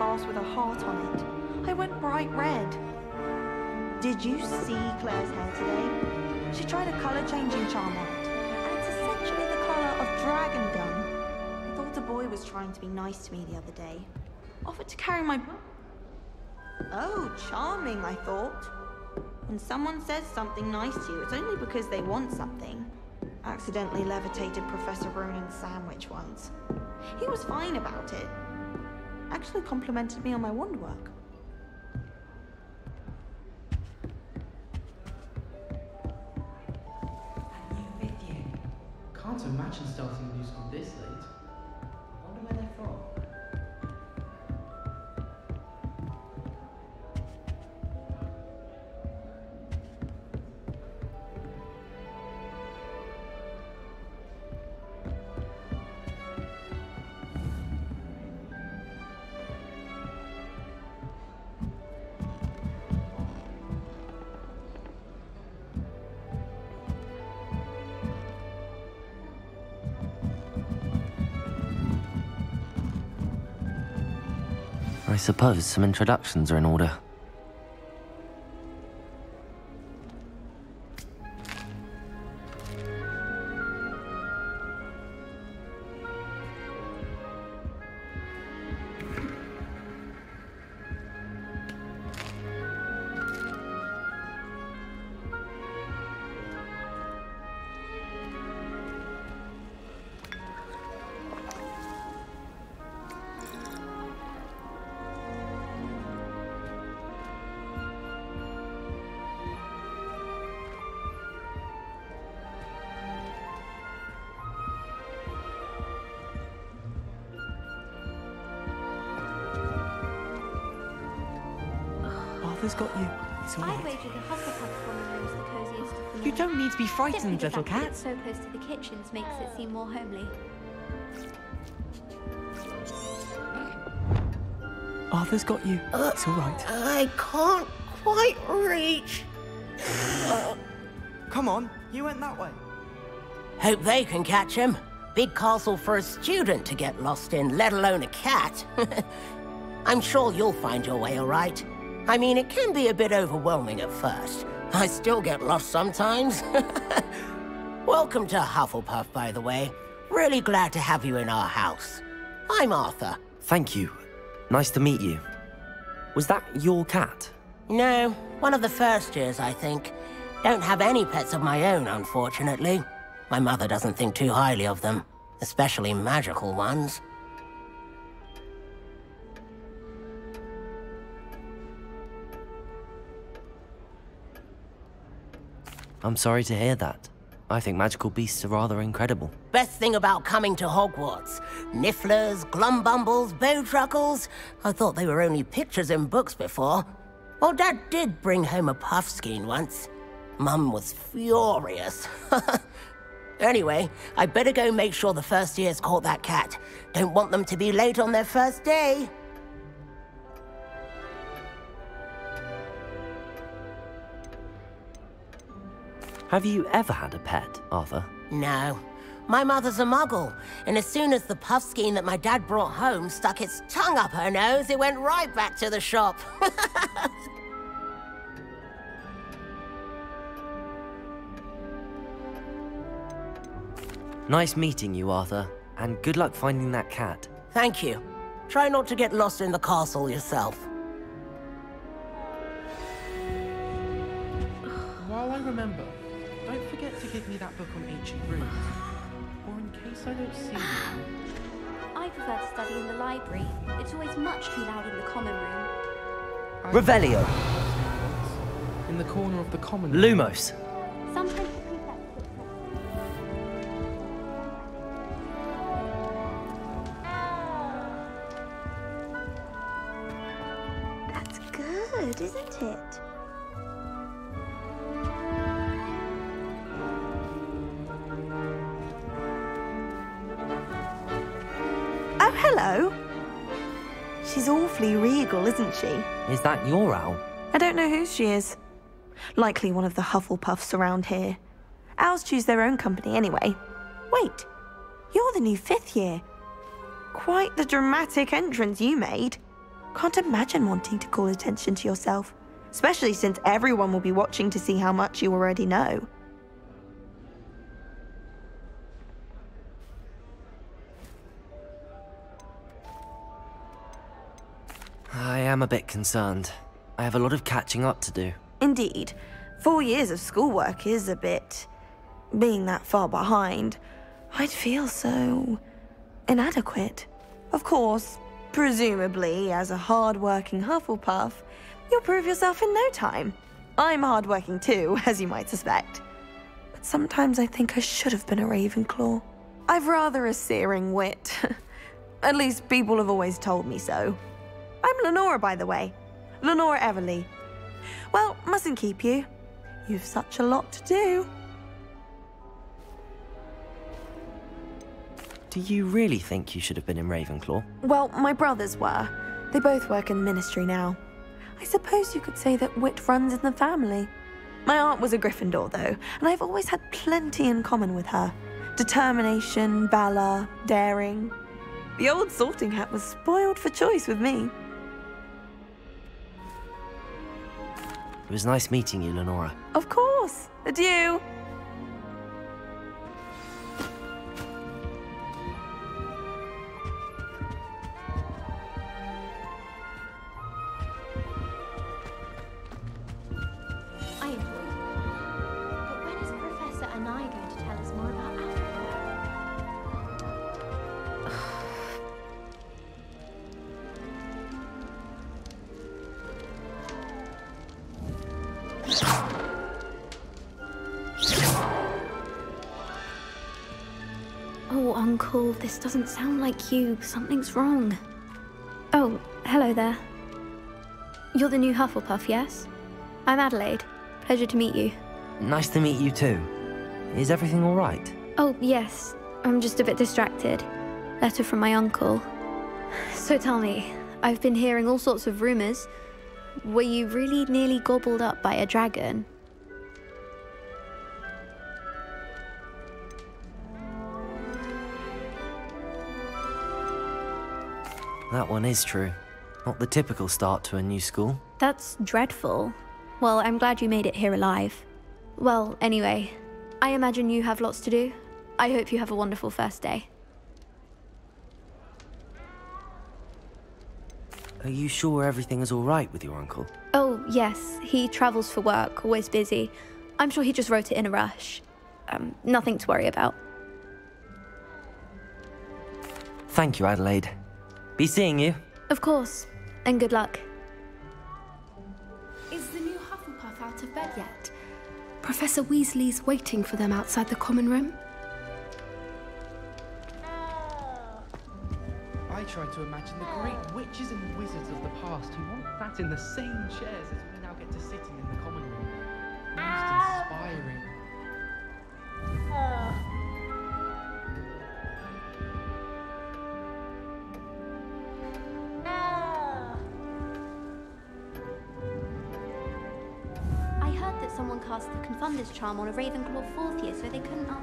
vase with a heart on it. I went bright red. Did you see Claire's hair today? She tried a colour-changing charm on it, and it's essentially the colour of dragon dung. I thought a boy was trying to be nice to me the other day. Offered to carry my... Oh, charming, I thought. When someone says something nice to you, it's only because they want something. Accidentally levitated Professor Ronan's sandwich once. He was fine about it. Actually complimented me on my wand work. A new video. Can't imagine starting a new school this late. I wonder where they're from. I suppose some introductions are in order. Arthur's got you. It's all I'd right. wager the Hufflepuff common room's the cosiest of them You all. don't need to be frightened, Simply the little fact that cat. it's so close to the kitchens makes it seem more homely. Arthur's got you. It's all right. I can't quite reach. Come on, you went that way. Hope they can catch him. Big castle for a student to get lost in, let alone a cat. I'm sure you'll find your way all right. I mean, it can be a bit overwhelming at first. I still get lost sometimes. Welcome to Hufflepuff, by the way. Really glad to have you in our house. I'm Arthur. Thank you. Nice to meet you. Was that your cat? No, one of the first years, I think. Don't have any pets of my own, unfortunately. My mother doesn't think too highly of them, especially magical ones. I'm sorry to hear that. I think magical beasts are rather incredible. Best thing about coming to Hogwarts. Nifflers, glumbumbles, bowtruckles. I thought they were only pictures in books before. Well, Dad did bring home a puffskein once. Mum was furious. Anyway, I better go make sure the first years caught that cat. Don't want them to be late on their first day. Have you ever had a pet, Arthur? No. My mother's a muggle, and as soon as the puffskein that my dad brought home stuck its tongue up her nose, it went right back to the shop. Nice meeting you, Arthur, and good luck finding that cat. Thank you. Try not to get lost in the castle yourself. While I remember, don't forget to give me that book on ancient runes. Or in case I don't see you. I prefer to study in the library. It's always much too loud in the common room. Revelio. In the corner of the common room. Lumos. Sometimes the prefect That's good, isn't it? Oh, hello. She's awfully regal, isn't she? Is that your owl? I don't know who she is. Likely one of the Hufflepuffs around here. Owls choose their own company anyway. Wait, you're the new 5th year. Quite the dramatic entrance you made. Can't imagine wanting to call attention to yourself, especially since everyone will be watching to see how much you already know. I am a bit concerned. I have a lot of catching up to do. Indeed. 4 years of schoolwork is a bit... being that far behind, I'd feel so... inadequate. Of course, presumably, as a hard-working Hufflepuff, you'll prove yourself in no time. I'm hard-working too, as you might suspect. But sometimes I think I should have been a Ravenclaw. I've rather a searing wit. At least people have always told me so. I'm Lenora, by the way. Lenora Everly. Well, mustn't keep you. You've such a lot to do. Do you really think you should have been in Ravenclaw? Well, my brothers were. They both work in ministry now. I suppose you could say that wit runs in the family. My aunt was a Gryffindor, though, and I've always had plenty in common with her. Determination, valor, daring. The old sorting hat was spoiled for choice with me. It was nice meeting you, Lenora. Of course. Adieu. I enjoyed it. But when is Professor Anai going to tell us more about Africa? Oh, Uncle, this doesn't sound like you. Something's wrong. Oh, hello there. You're the new Hufflepuff, yes? I'm Adelaide. Pleasure to meet you. Nice to meet you too. Is everything all right? Oh, yes. I'm just a bit distracted. Letter from my uncle. So tell me, I've been hearing all sorts of rumors. Were you really nearly gobbled up by a dragon? That one is true. Not the typical start to a new school. That's dreadful. Well, I'm glad you made it here alive. Well, anyway, I imagine you have lots to do. I hope you have a wonderful first day. Are you sure everything is all right with your uncle? Oh, yes. He travels for work, always busy. I'm sure he just wrote it in a rush. Nothing to worry about. Thank you, Adelaide. Be seeing you. Of course. And good luck. Is the new Hufflepuff out of bed yet? Professor Weasley's waiting for them outside the common room. I try to imagine the great witches and wizards of the past who once sat in the same chairs as we now get to sitting in the common room. Most inspiring. I heard that someone cast the Confunders charm on a Ravenclaw 4th year, so they couldn't up.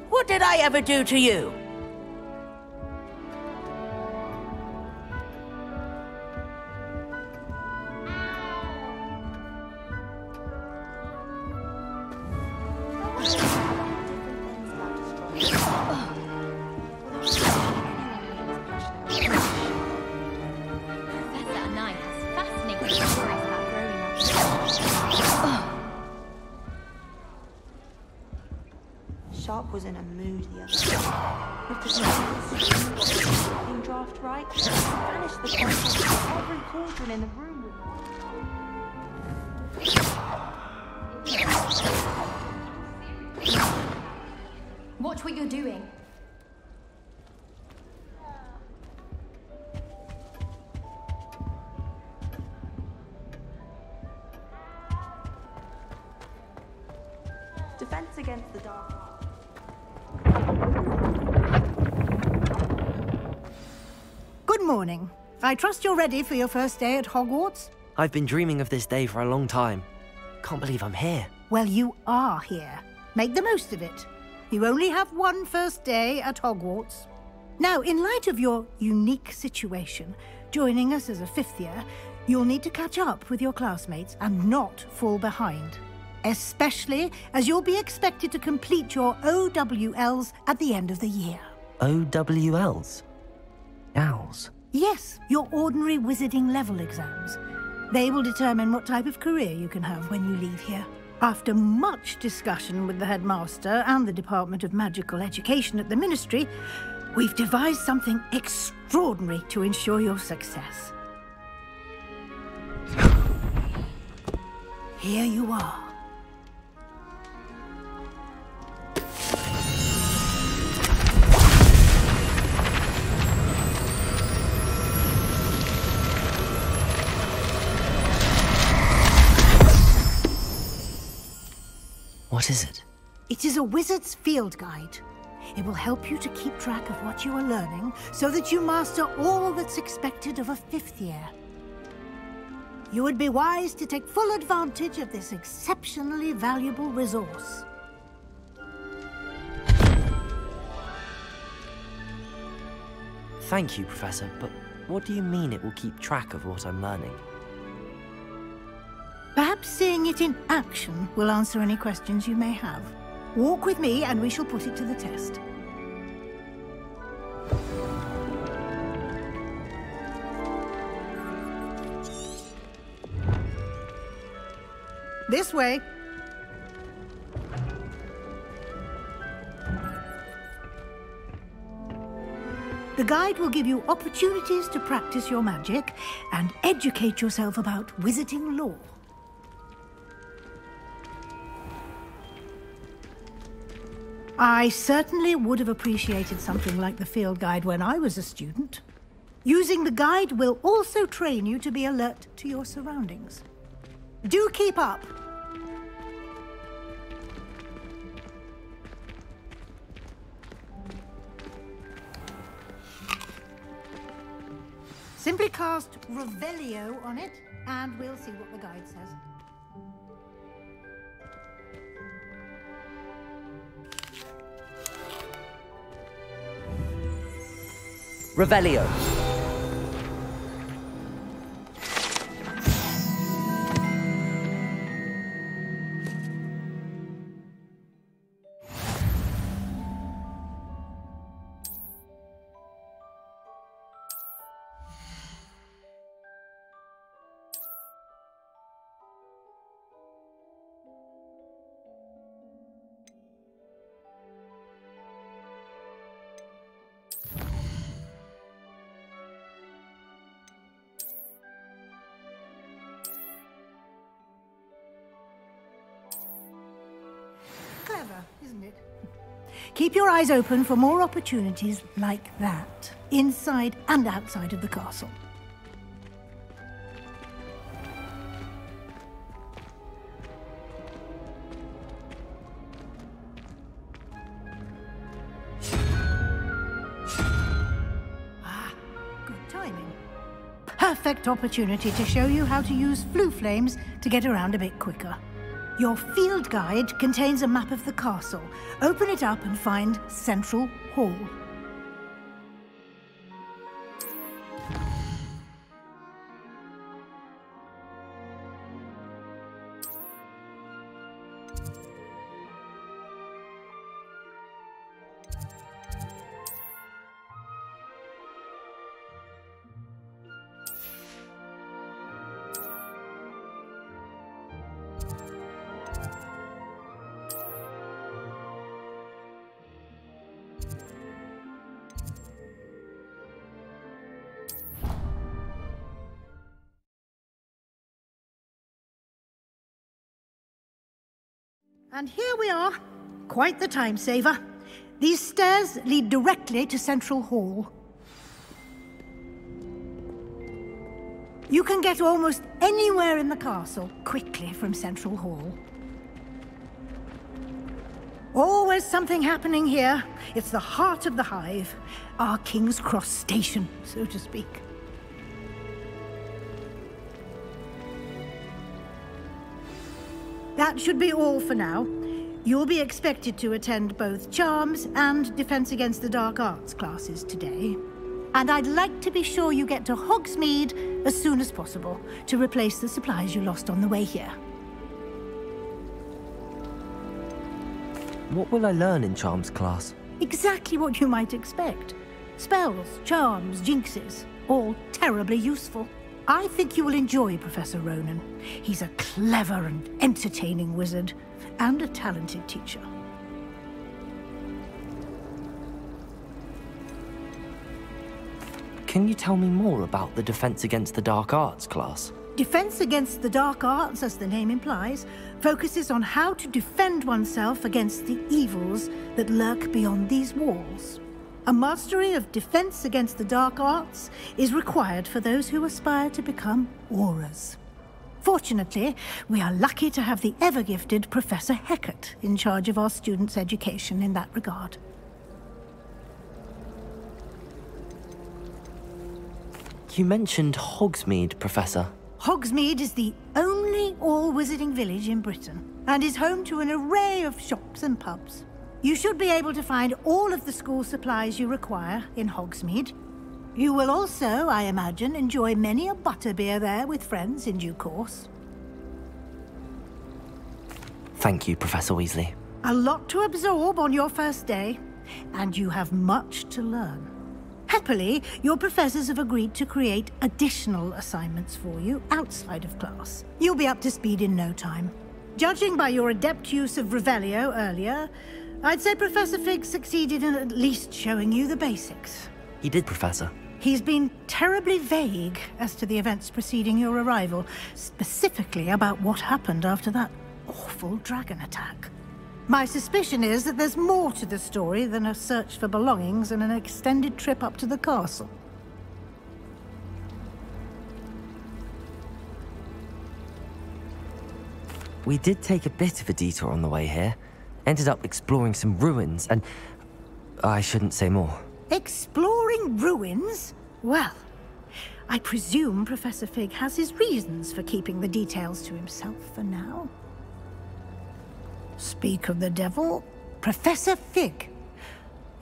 What did I ever do to you? Professor Anai has fascinating stories about growing up. Sharp was in a mood the other day. With the draft right, he vanished the contents of every cauldron in the room with Watch what you're doing. defense against the dark arts. Good morning. I trust you're ready for your first day at Hogwarts? I've been dreaming of this day for a long time. Can't believe I'm here. Well, you are here. Make the most of it. You only have one first day at Hogwarts. Now, in light of your unique situation, joining us as a fifth year, you'll need to catch up with your classmates and not fall behind. Especially as you'll be expected to complete your OWLs at the end of the year. OWLs? Owls? Yes, your ordinary wizarding level exams. They will determine what type of career you can have when you leave here. After much discussion with the headmaster and the Department of Magical Education at the Ministry, we've devised something extraordinary to ensure your success. Here you are. What is it? It is a wizard's field guide. It will help you to keep track of what you are learning so that you master all that's expected of a fifth year. You would be wise to take full advantage of this exceptionally valuable resource. Thank you, Professor, but what do you mean it will keep track of what I'm learning? Perhaps seeing it in action will answer any questions you may have. Walk with me and we shall put it to the test. This way. The guide will give you opportunities to practice your magic and educate yourself about wizarding lore. I certainly would have appreciated something like the field guide when I was a student. Using the guide will also train you to be alert to your surroundings. Do keep up! Simply cast Revelio on it, and we'll see what the guide says. Revelio. Clever, isn't it? Keep your eyes open for more opportunities like that, inside and outside of the castle. Ah, good timing. Perfect opportunity to show you how to use flue flames to get around a bit quicker. Your field guide contains a map of the castle. Open it up and find Central Hall. And here we are. Quite the time saver. These stairs lead directly to Central Hall. You can get almost anywhere in the castle quickly from Central Hall. Always something happening here. It's the heart of the hive. Our King's Cross station, so to speak. That should be all for now. You'll be expected to attend both Charms and Defense Against the Dark Arts classes today. And I'd like to be sure you get to Hogsmeade as soon as possible to replace the supplies you lost on the way here. What will I learn in Charms class? Exactly what you might expect. Spells, charms, jinxes, all terribly useful. I think you will enjoy Professor Ronan. He's a clever and entertaining wizard, and a talented teacher. Can you tell me more about the Defense Against the Dark Arts class? Defense Against the Dark Arts, as the name implies, focuses on how to defend oneself against the evils that lurk beyond these walls. A mastery of Defense Against the Dark Arts is required for those who aspire to become Aurors. Fortunately, we are lucky to have the ever-gifted Professor Hecat in charge of our students' education in that regard. You mentioned Hogsmeade, Professor. Hogsmeade is the only all-wizarding village in Britain, and is home to an array of shops and pubs. You should be able to find all of the school supplies you require in Hogsmeade. You will also, I imagine, enjoy many a butterbeer there with friends in due course. Thank you, Professor Weasley. A lot to absorb on your first day, and you have much to learn. Happily, your professors have agreed to create additional assignments for you outside of class. You'll be up to speed in no time. Judging by your adept use of Revelio earlier, I'd say Professor Fig succeeded in at least showing you the basics. He did, Professor. He's been terribly vague as to the events preceding your arrival, specifically about what happened after that awful dragon attack. My suspicion is that there's more to the story than a search for belongings and an extended trip up to the castle. We did take a bit of a detour on the way here. Ended up exploring some ruins, and I shouldn't say more. Exploring ruins? Well, I presume Professor Fig has his reasons for keeping the details to himself for now. Speak of the devil, Professor Fig.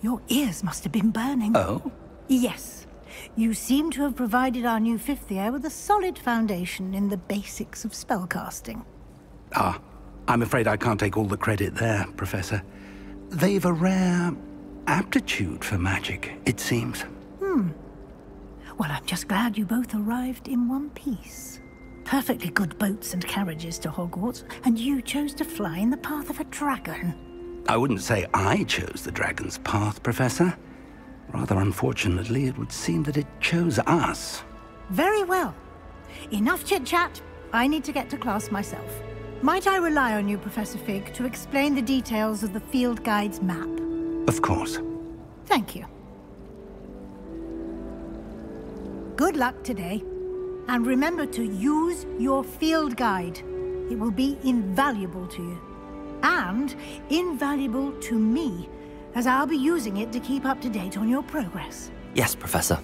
Your ears must have been burning. Oh? Yes. You seem to have provided our new fifth year with a solid foundation in the basics of spellcasting. Ah, I'm afraid I can't take all the credit there, Professor. They've a rare aptitude for magic, it seems. Well, I'm just glad you both arrived in one piece. Perfectly good boats and carriages to Hogwarts, and you chose to fly in the path of a dragon. I wouldn't say I chose the dragon's path, Professor. Rather unfortunately, it would seem that it chose us. Very well. Enough chit-chat. I need to get to class myself. Might I rely on you, Professor Fig, to explain the details of the field guide's map? Of course. Thank you. Good luck today. And remember to use your field guide. It will be invaluable to you. And invaluable to me, as I'll be using it to keep up to date on your progress. Yes, Professor.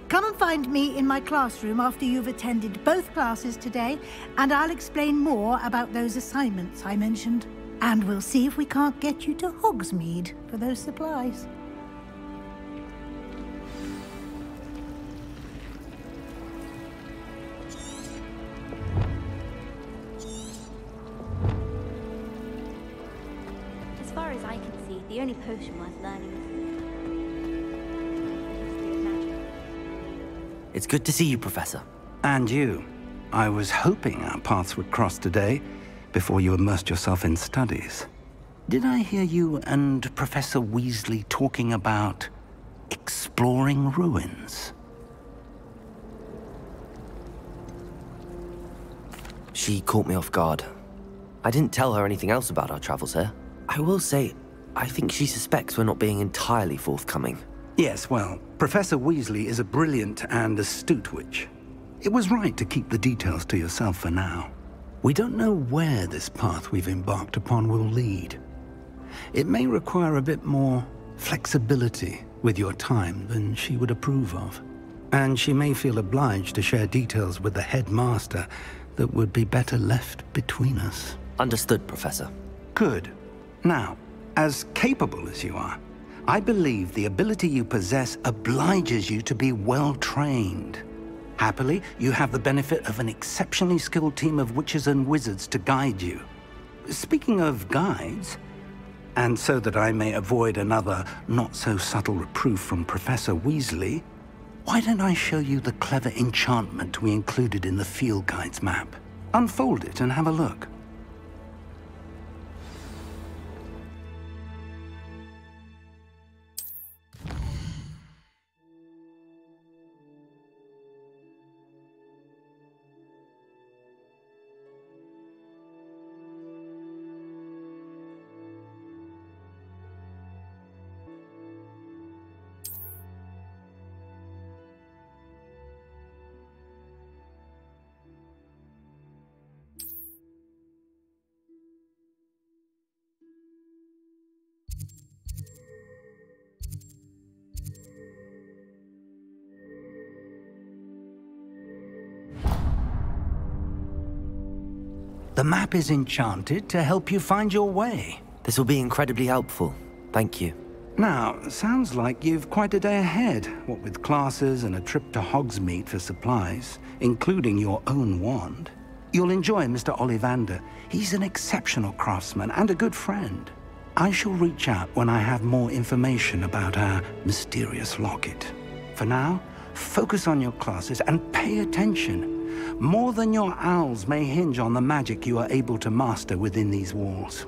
Come and find me in my classroom after you've attended both classes today, and I'll explain more about those assignments I mentioned. And we'll see if we can't get you to Hogsmeade for those supplies. As far as I can see, the only potion worth learning is magic. It's good to see you, Professor. And you. I was hoping our paths would cross today, before you immersed yourself in studies. Did I hear you and Professor Weasley talking about exploring ruins? She caught me off guard. I didn't tell her anything else about our travels here. I will say, I think she suspects we're not being entirely forthcoming. Yes, well, Professor Weasley is a brilliant and astute witch. It was right to keep the details to yourself for now. We don't know where this path we've embarked upon will lead. It may require a bit more flexibility with your time than she would approve of. And she may feel obliged to share details with the headmaster that would be better left between us. Understood, Professor. Good. Now, as capable as you are, I believe the ability you possess obliges you to be well-trained. Happily, you have the benefit of an exceptionally skilled team of witches and wizards to guide you. Speaking of guides, and so that I may avoid another not-so-subtle reproof from Professor Weasley, why don't I show you the clever enchantment we included in the field guide's map? Unfold it and have a look. The map is enchanted to help you find your way. This will be incredibly helpful. Thank you. Now, sounds like you've quite a day ahead, what with classes and a trip to Hogsmeade for supplies, including your own wand. You'll enjoy Mr. Ollivander. He's an exceptional craftsman and a good friend. I shall reach out when I have more information about our mysterious locket. For now, focus on your classes and pay attention. More than your owls may hinge on the magic you are able to master within these walls.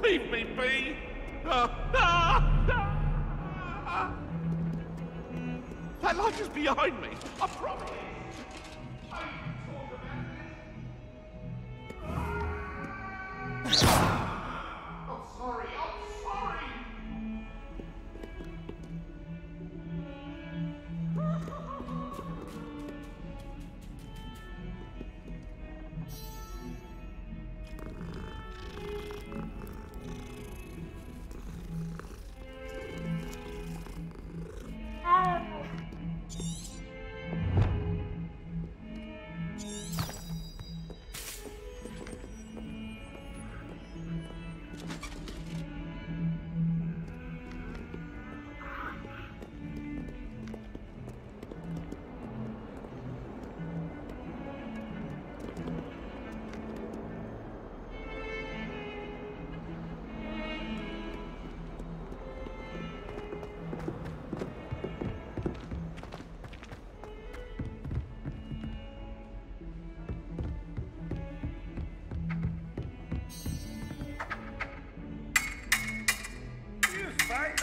Leave me be! That light is behind me, I promise! I'm sorry, I'm sorry!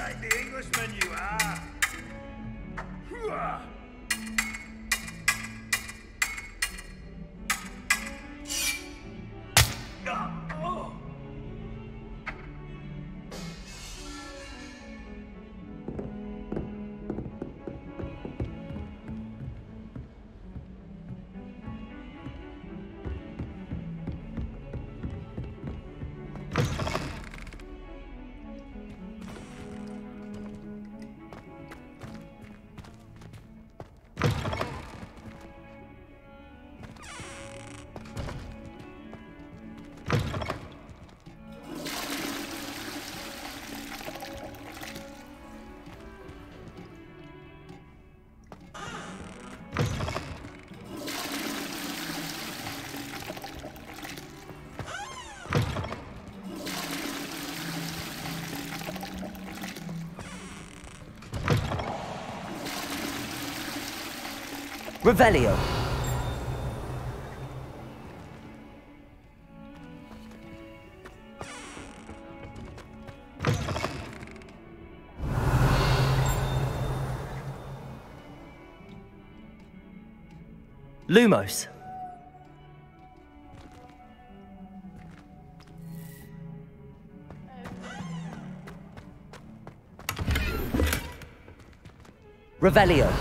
like the Englishman you are. Revelio. Lumos. Revelio.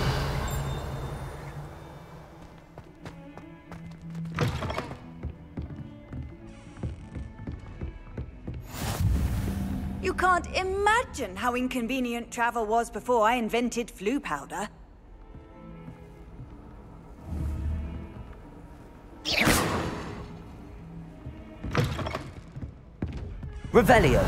You can't imagine how inconvenient travel was before I invented flu powder. Revelio.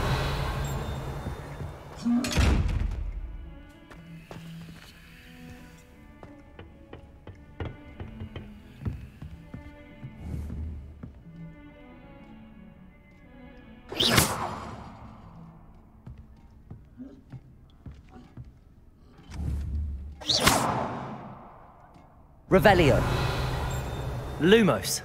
Revelio. Lumos.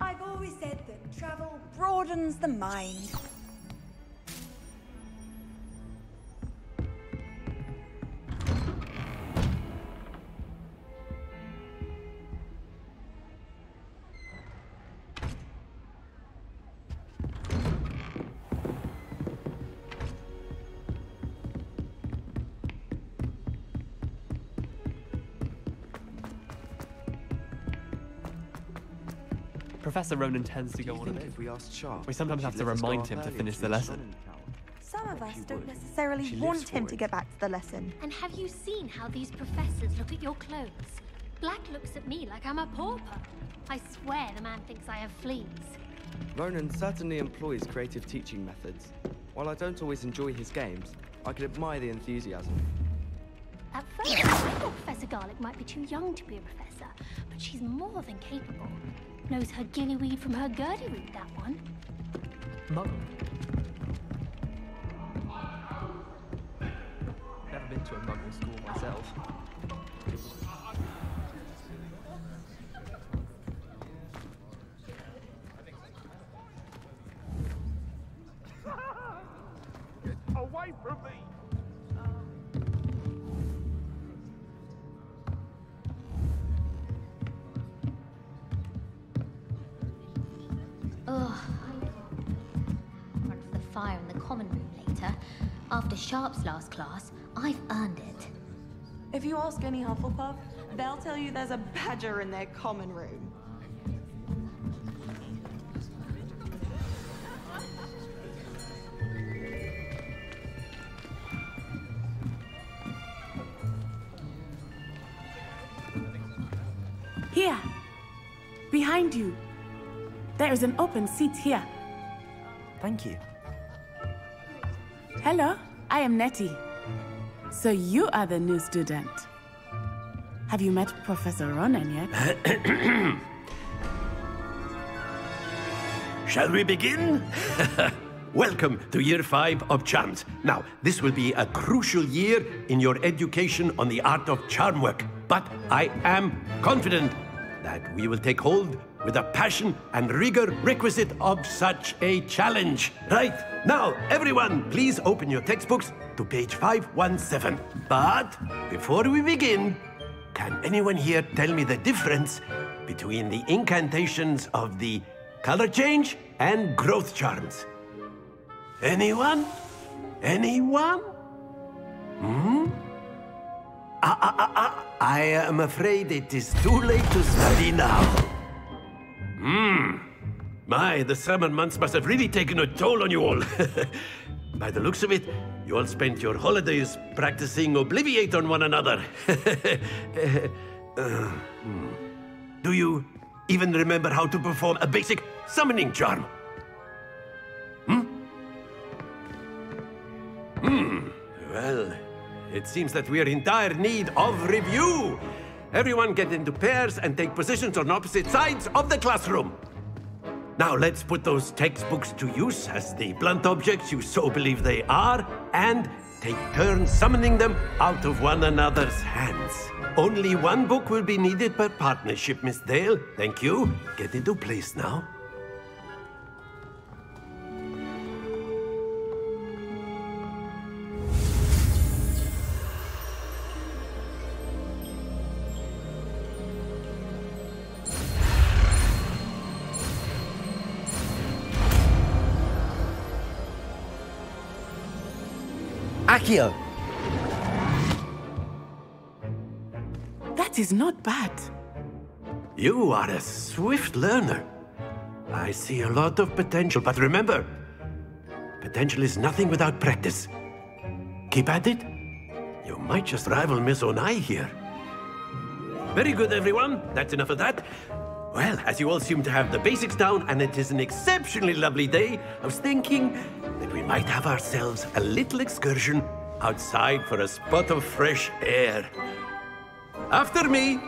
I've always said that travel broadens the mind. Professor Ronan tends to go on a bit. We sometimes have to remind him to finish the lesson. Some of us don't necessarily want him to get back to the lesson. And have you seen how these professors look at your clothes? Black looks at me like I'm a pauper. I swear the man thinks I have fleas. Ronan certainly employs creative teaching methods. While I don't always enjoy his games, I can admire the enthusiasm. At first, I thought Professor Garlic might be too young to be a professor, but she's more than capable. Knows her gillyweed from her gurdy root, that one. Muggle. Never been to a Muggle school myself. Get away from me! Ugh. Run for the fire in the common room later. After Sharp's last class, I've earned it. If you ask any Hufflepuff, they'll tell you there's a badger in their common room. Here. Behind you. There is an open seat here. Thank you. Hello, I am Nettie. So you are the new student. Have you met Professor Ronan yet? Shall we begin? Welcome to Year 5 of Charms. Now, this will be a crucial year in your education on the art of charm work. But I am confident that we will take hold with the passion and rigor requisite of such a challenge. Right, now, everyone, please open your textbooks to page 517. But before we begin, can anyone here tell me the difference between the incantations of the color change and growth charms? Anyone? Anyone? I am afraid it is too late to study now. My, the summer months must have really taken a toll on you all. By the looks of it, you all spent your holidays practicing Obliviate on one another. Do you even remember how to perform a basic summoning charm? Well, it seems that we are in dire need of review. Everyone get into pairs and take positions on opposite sides of the classroom. Now let's put those textbooks to use as the blunt objects you so believe they are, and take turns summoning them out of one another's hands. Only one book will be needed per partnership, Miss Dale. Thank you. Get into place now. Accio! That is not bad. You are a swift learner. I see a lot of potential, but remember, potential is nothing without practice. Keep at it. You might just rival Miss Onai here. Very good, everyone. That's enough of that. Well, as you all seem to have the basics down, and it is an exceptionally lovely day, I was thinking that we might have ourselves a little excursion outside for a spot of fresh air. After me!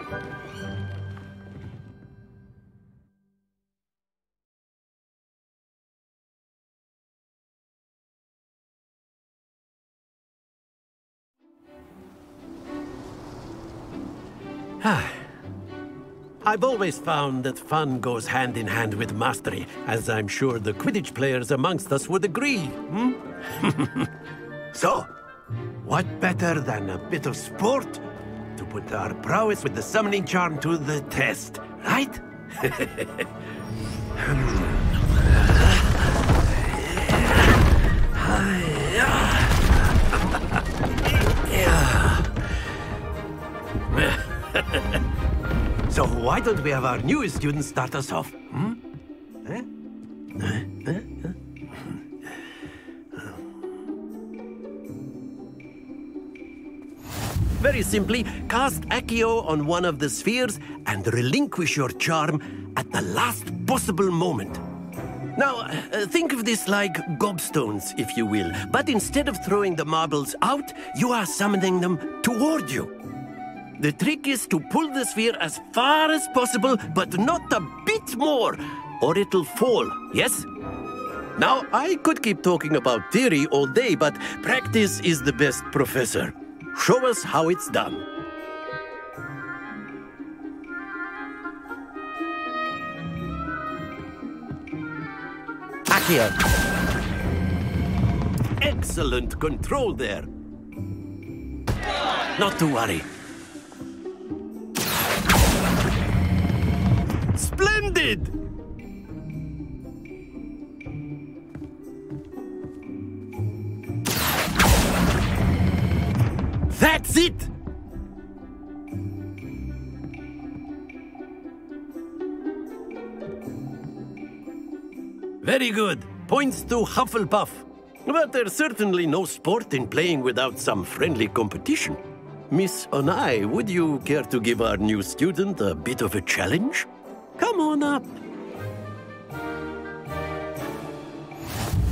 I've always found that fun goes hand in hand with mastery, as I'm sure the Quidditch players amongst us would agree, So, what better than a bit of sport to put our prowess with the summoning charm to the test, right? So why don't we have our newest student start us off? Very simply, cast Accio on one of the spheres and relinquish your charm at the last possible moment. Now, think of this like gobstones, if you will, but instead of throwing the marbles out, you are summoning them toward you. The trick is to pull the sphere as far as possible, but not a bit more, or it'll fall, yes? Now, I could keep talking about theory all day, but practice is the best professor. Show us how it's done. Accio. Excellent control there. Not to worry. Splendid! That's it! Very good. Points to Hufflepuff. But there's certainly no sport in playing without some friendly competition. Miss Onai, would you care to give our new student a bit of a challenge? Come on up.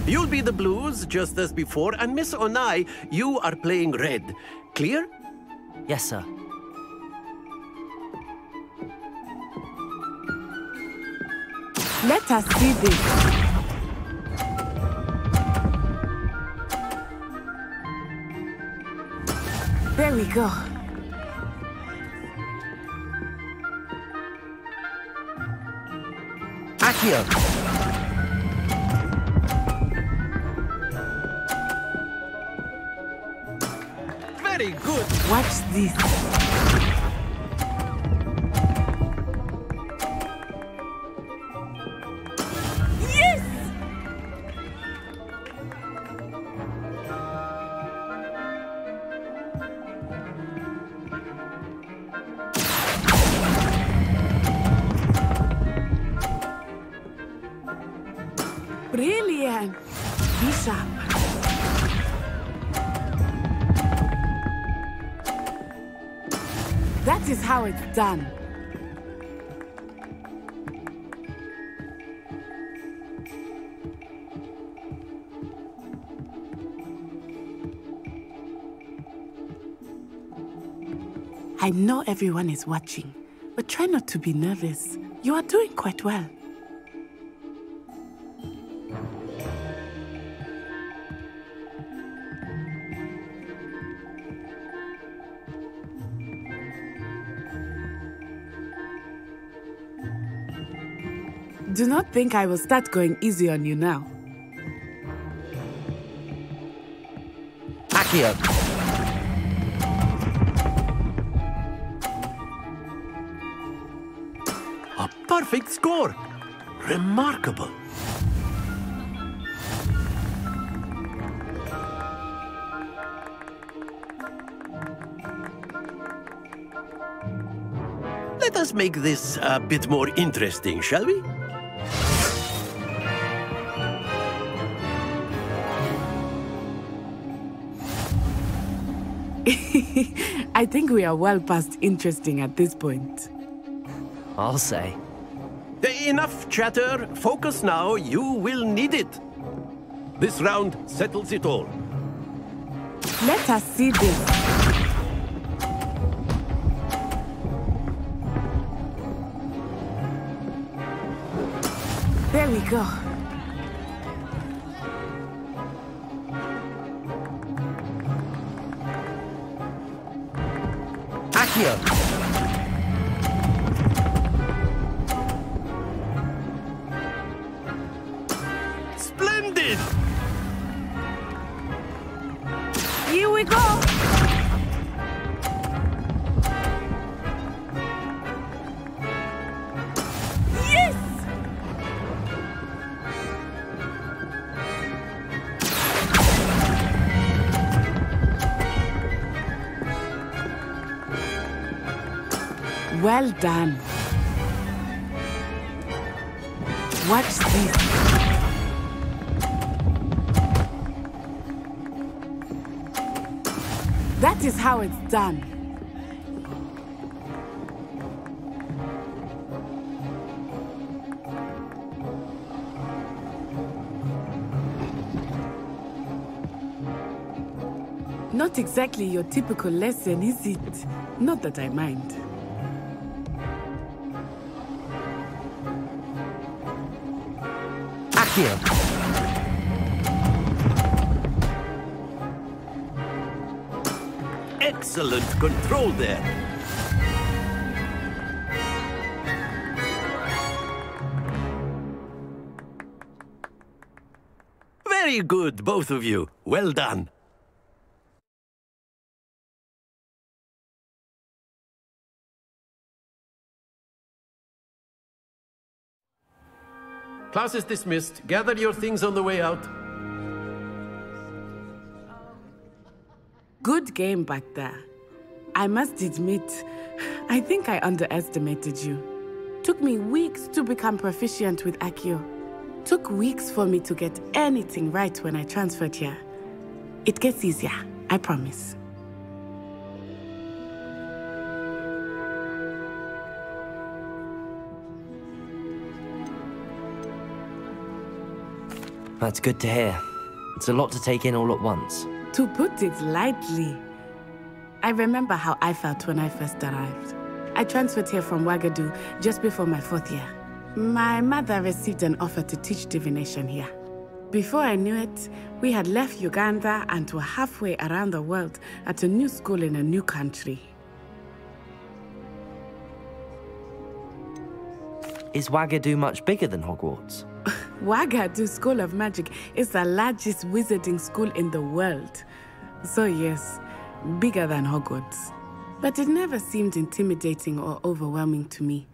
You'll be the blues, just as before, and Miss Onai, you are playing red. Clear? Yes, sir. Let us see this. There we go. Accio! Very good. Watch this. Yes! Brilliant. Be sharp. That is how it's done. I know everyone is watching, but try not to be nervous. You are doing quite well. Do not think I will start going easy on you now. Accio! A perfect score. Remarkable. Let us make this a bit more interesting, shall we? I think we are well past interesting at this point. I'll say. Enough chatter. Focus now. You will need it. This round settles it all. Let us see this. There we go. Accio! Splendid! Here we go! Yes! Well done. Watch this. That is how it's done. Not exactly your typical lesson, is it? Not that I mind. Accio! Excellent control there. Very good, both of you. Well done. Class is dismissed. Gather your things on the way out. Good game back there. I must admit, I think I underestimated you. Took me weeks to become proficient with Accio. Took weeks for me to get anything right when I transferred here. It gets easier, I promise. That's good to hear. It's a lot to take in all at once. To put it lightly, I remember how I felt when I first arrived. I transferred here from Ouagadougou just before my 4th year. My mother received an offer to teach divination here. Before I knew it, we had left Uganda and were halfway around the world at a new school in a new country. Is Ouagadougou much bigger than Hogwarts? Ouagadougou School of Magic is the largest wizarding school in the world. So yes, bigger than Hogwarts. But it never seemed intimidating or overwhelming to me.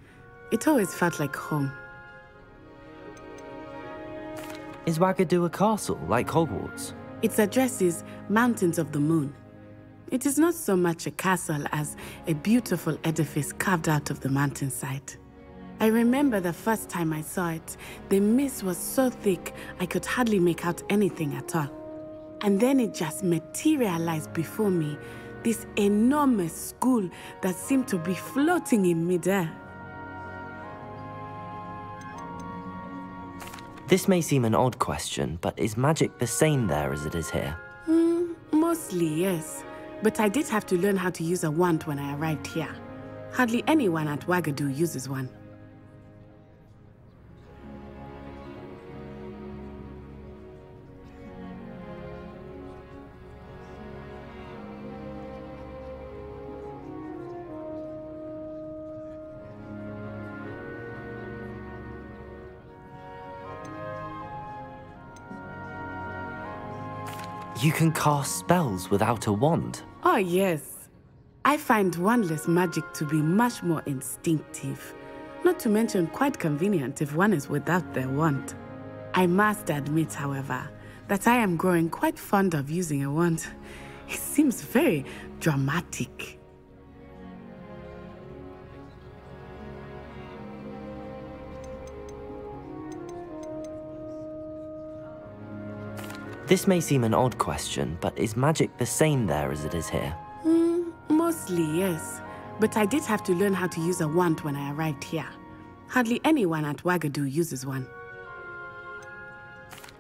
It always felt like home. Is Ouagadougou a castle, like Hogwarts? Its address is Mountains of the Moon. It is not so much a castle as a beautiful edifice carved out of the mountainside. I remember the first time I saw it, the mist was so thick I could hardly make out anything at all. And then it just materialized before me, this enormous school that seemed to be floating in midair. This may seem an odd question, but is magic the same there as it is here? Mostly, yes. But I did have to learn how to use a wand when I arrived here. Hardly anyone at Ouagadougou uses one. You can cast spells without a wand? Oh, yes. I find wandless magic to be much more instinctive. Not to mention quite convenient if one is without their wand. I must admit, however, that I am growing quite fond of using a wand. It seems very dramatic. This may seem an odd question, but is magic the same there as it is here? Mostly, yes. But I did have to learn how to use a wand when I arrived here. Hardly anyone at Ouagadougou uses one.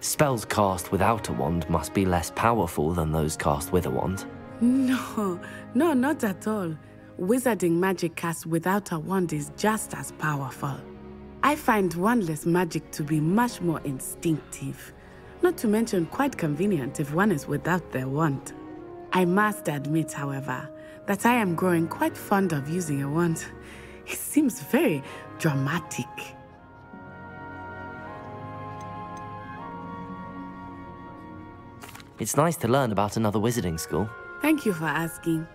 Spells cast without a wand must be less powerful than those cast with a wand. No, not at all. Wizarding magic cast without a wand is just as powerful. I find wandless magic to be much more instinctive. Not to mention quite convenient if one is without their wand. I must admit, however, that I am growing quite fond of using a wand. It seems very dramatic. It's nice to learn about another wizarding school. Thank you for asking.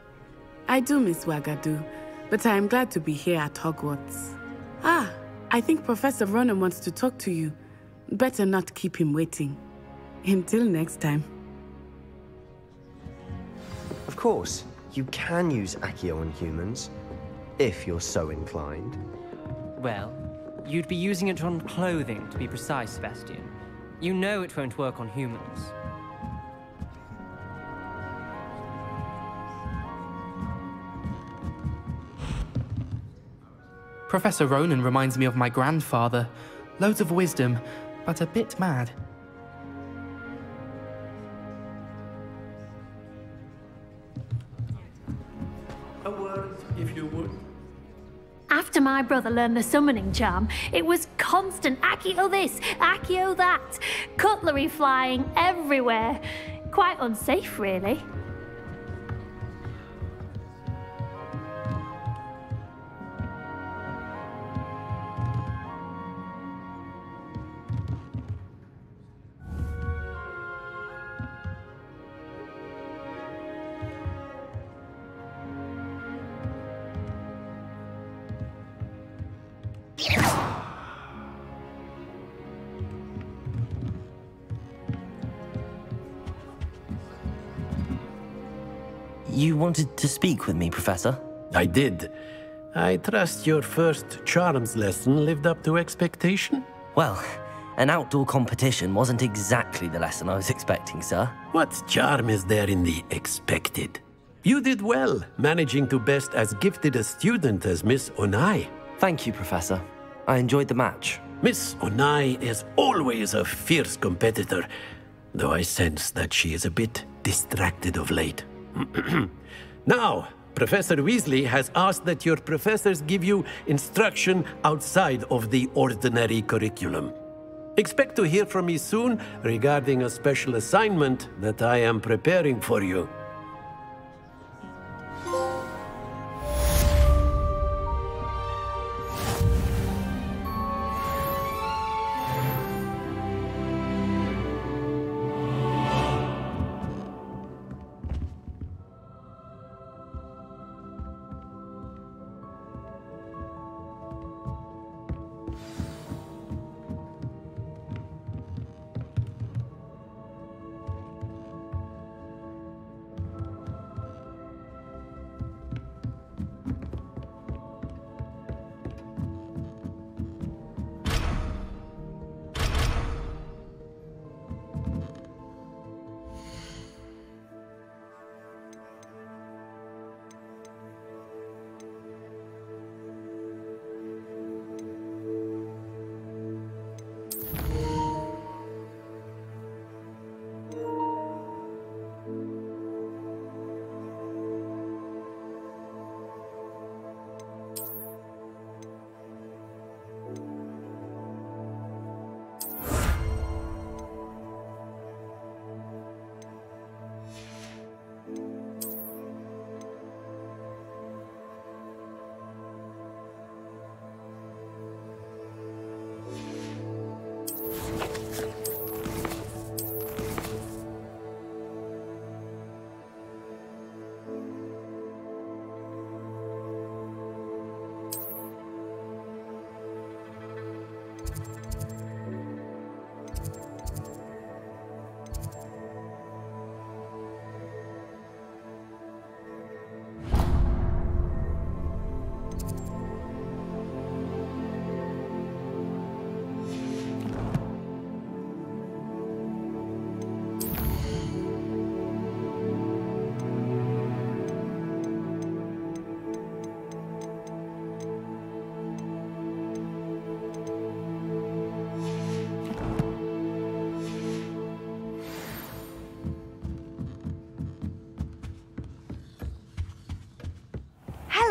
I do miss Ouagadougou, but I am glad to be here at Hogwarts. I think Professor Ronan wants to talk to you. Better not keep him waiting. Until next time. Of course, you can use Accio on humans, if you're so inclined. Well, you'd be using it on clothing, to be precise, Sebastian. You know it won't work on humans. Professor Ronan reminds me of my grandfather. Loads of wisdom, but a bit mad. A word, if you would. After my brother learned the summoning charm, it was constant Accio this, Accio that, cutlery flying everywhere. Quite unsafe, really. You wanted to speak with me, Professor? I did. I trust your first charms lesson lived up to expectation? Well, an outdoor competition wasn't exactly the lesson I was expecting, sir. What charm is there in the expected? You did well, managing to best as gifted a student as Miss Onai. Thank you, Professor. I enjoyed the match. Miss Onai is always a fierce competitor, though I sense that she is a bit distracted of late. Now, Professor Weasley has asked that your professors give you instruction outside of the ordinary curriculum. Expect to hear from me soon regarding a special assignment that I am preparing for you.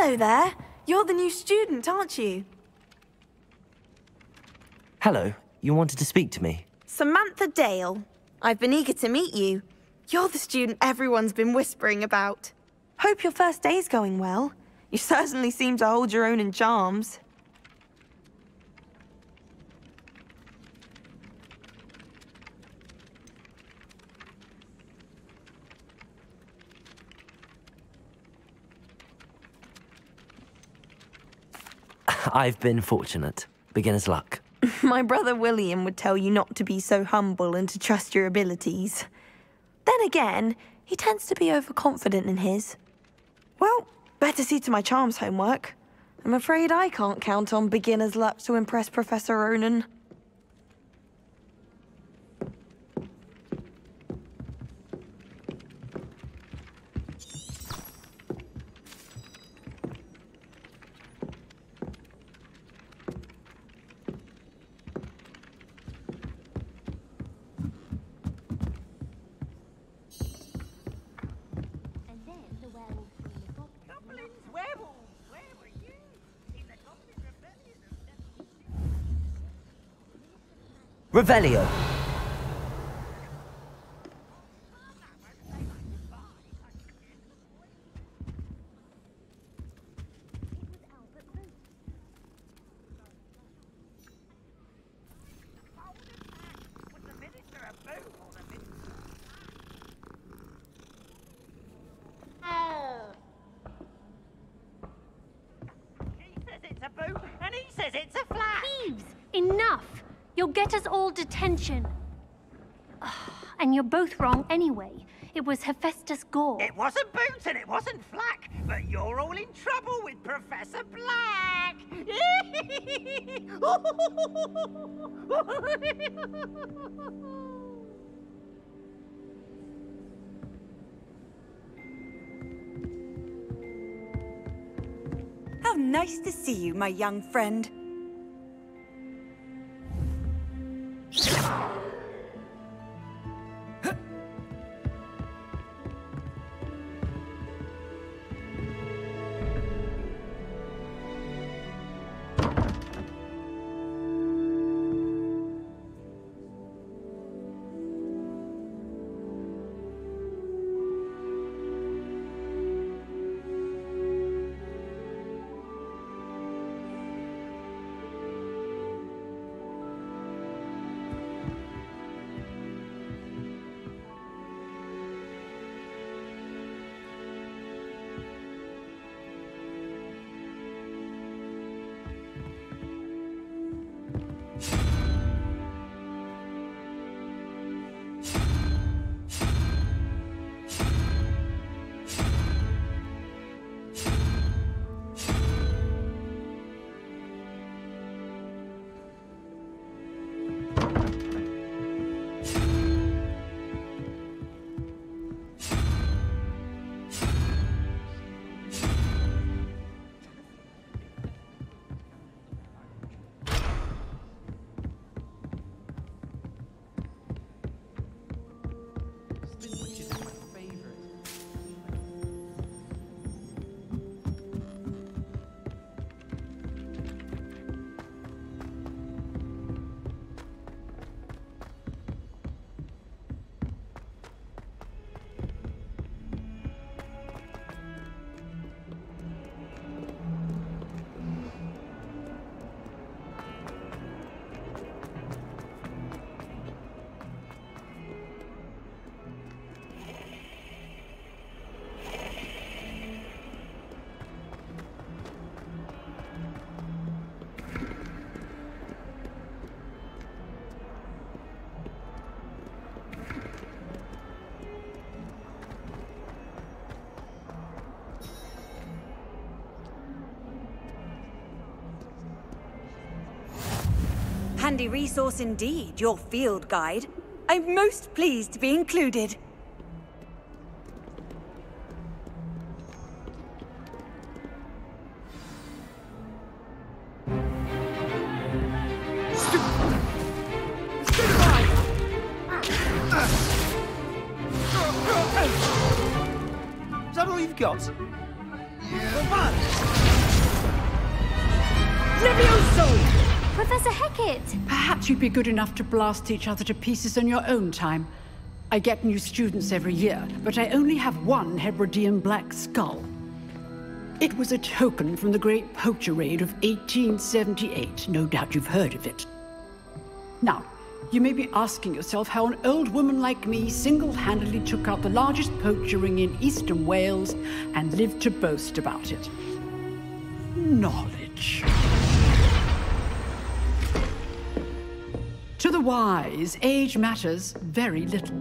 Hello there. You're the new student, aren't you? Hello, you wanted to speak to me? Samantha Dale. I've been eager to meet you. You're the student everyone's been whispering about. Hope your first day's going well. You certainly seem to hold your own in charms. I've been fortunate. Beginner's luck. My brother William would tell you not to be so humble and to trust your abilities. Then again, he tends to be overconfident in his. Well, better see to my charms homework. I'm afraid I can't count on beginner's luck to impress Professor Ronan. Revelio. Enough! You'll get us all detention. And you're both wrong anyway. It was Hephaestus Gore. It wasn't Boots and it wasn't Flack, but you're all in trouble with Professor Black. How nice to see you, my young friend. handy resource indeed, your field guide. I'm most pleased to be included. Is that all you've got? Levioso! Professor Hecat! Perhaps you'd be good enough to blast each other to pieces on your own time. I get new students every year, but I only have one Hebridean black skull. It was a token from the Great Poacher Raid of 1878. No doubt you've heard of it. Now, you may be asking yourself how an old woman like me single-handedly took out the largest poacher ring in eastern Wales and lived to boast about it. Knowledge. To the wise, age matters very little.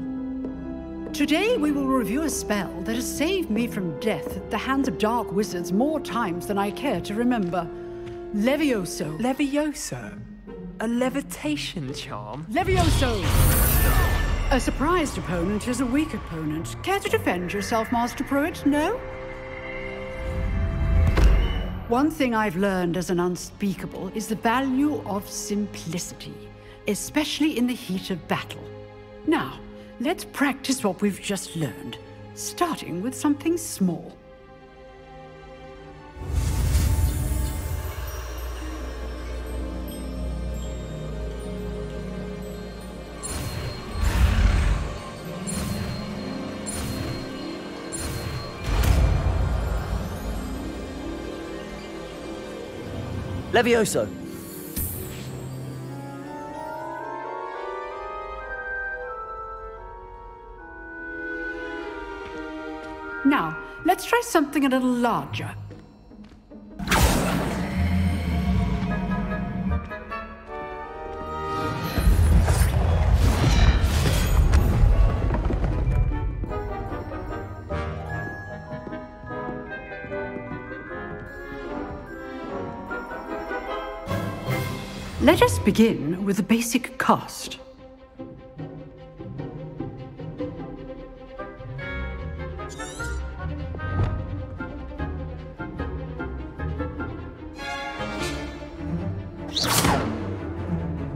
Today we will review a spell that has saved me from death at the hands of dark wizards more times than I care to remember. Levioso. Levioso? A levitation charm? Levioso! A surprised opponent is a weak opponent. Care to defend yourself, Master Pruitt? No? One thing I've learned as an unspeakable is the value of simplicity, especially in the heat of battle. Now, let's practice what we've just learned, starting with something small. Levioso! Now, let's try something a little larger. Let us begin with the basic cast.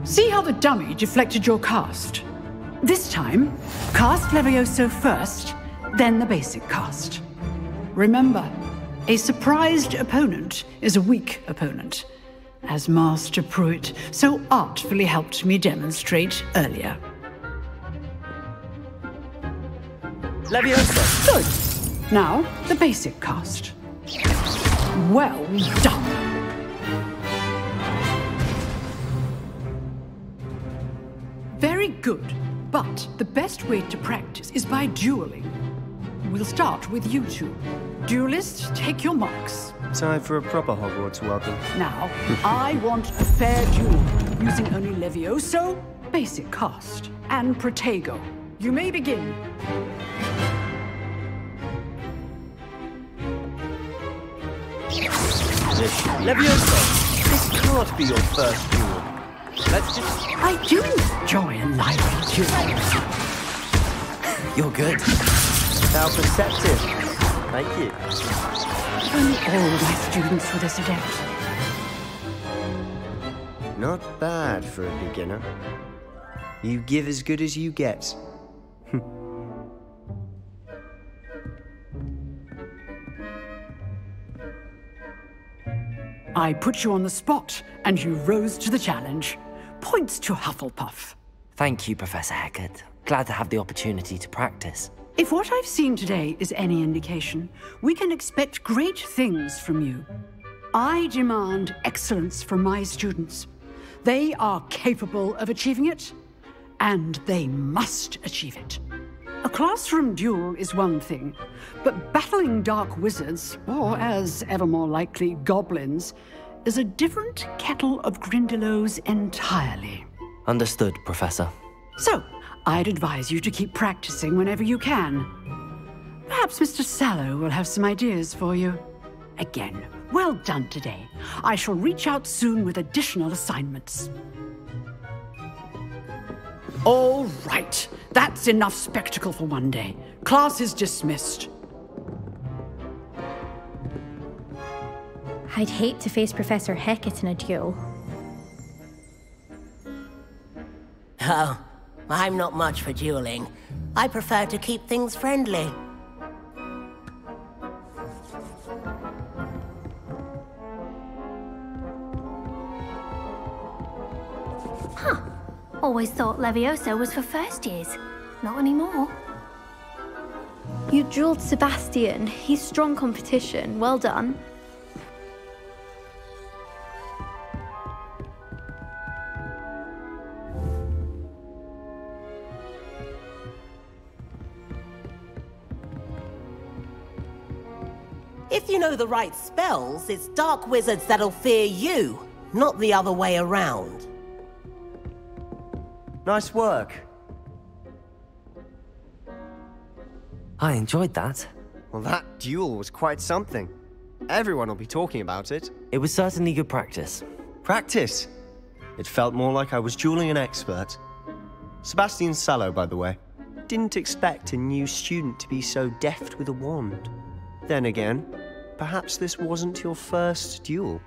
See how the dummy deflected your cast? This time, cast Levioso first, then the basic cast. Remember, a surprised opponent is a weak opponent, as Master Pruitt so artfully helped me demonstrate earlier. Levioso! Good. Now, the basic cast. Well done. Very good, but the best way to practice is by dueling. We'll start with you two. Duelists, take your marks. Time for a proper Hogwarts welcome. Now, I want a fair duel, using only Levioso, basic cast, and Protego. You may begin. Levioso! This can't be your first duel. Let's just... I do enjoy a lively duel. You're good. How perceptive. Thank you. If only all my students were this adept. Not bad for a beginner. You give as good as you get. I put you on the spot, and you rose to the challenge. Points to Hufflepuff. Thank you, Professor Hecat. Glad to have the opportunity to practice. If what I've seen today is any indication, we can expect great things from you. I demand excellence from my students. They are capable of achieving it, and they must achieve it. A classroom duel is one thing, but battling dark wizards, or as ever more likely, goblins, is a different kettle of Grindylows entirely. Understood, Professor. So, I'd advise you to keep practicing whenever you can. Perhaps Mr. Sallow will have some ideas for you. Again, well done today. I shall reach out soon with additional assignments. All right. That's enough spectacle for one day. Class is dismissed. I'd hate to face Professor Hecat in a duel. Oh, I'm not much for dueling. I prefer to keep things friendly. Huh. Always thought Levioso was for first years. Not anymore. You dueled Sebastian. He's strong competition. Well done. If you know the right spells, it's dark wizards that'll fear you, not the other way around. Nice work. I enjoyed that. Well, that duel was quite something. Everyone will be talking about it. It was certainly good practice. Practice? It felt more like I was dueling an expert. Sebastian Sallow, by the way. Didn't expect a new student to be so deft with a wand. Then again, perhaps this wasn't your first duel.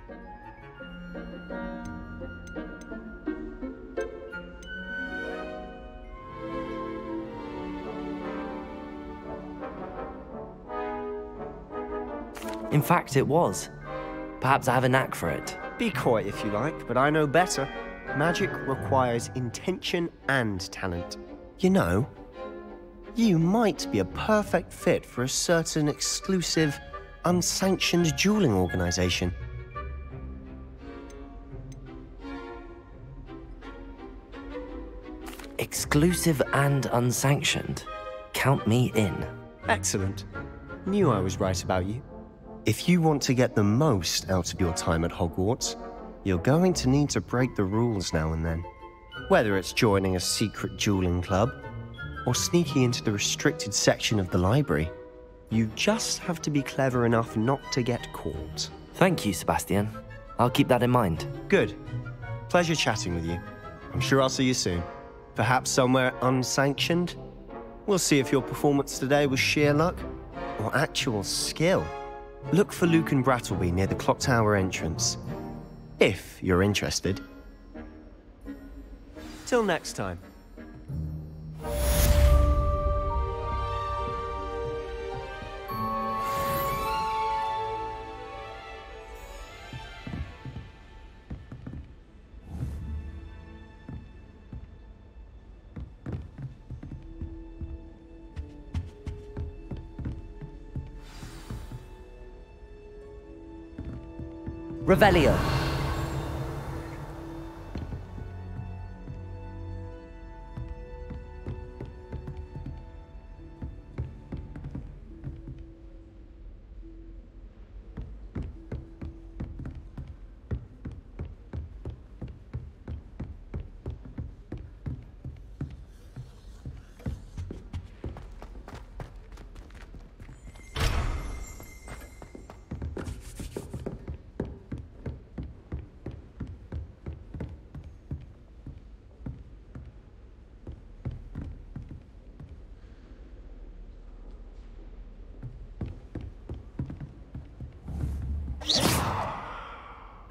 In fact, it was. Perhaps I have a knack for it. Be coy if you like, but I know better. Magic requires intention and talent. You know, you might be a perfect fit for a certain exclusive, unsanctioned dueling organization. Exclusive and unsanctioned. Count me in. Excellent. Knew I was right about you. If you want to get the most out of your time at Hogwarts, you're going to need to break the rules now and then. Whether it's joining a secret dueling club, or sneaking into the restricted section of the library, you just have to be clever enough not to get caught. Thank you, Sebastian. I'll keep that in mind. Good. Pleasure chatting with you. I'm sure I'll see you soon. Perhaps somewhere unsanctioned? We'll see if your performance today was sheer luck or actual skill. Look for Luke and Brattleby near the clock tower entrance, if you're interested. Till next time. Revelio.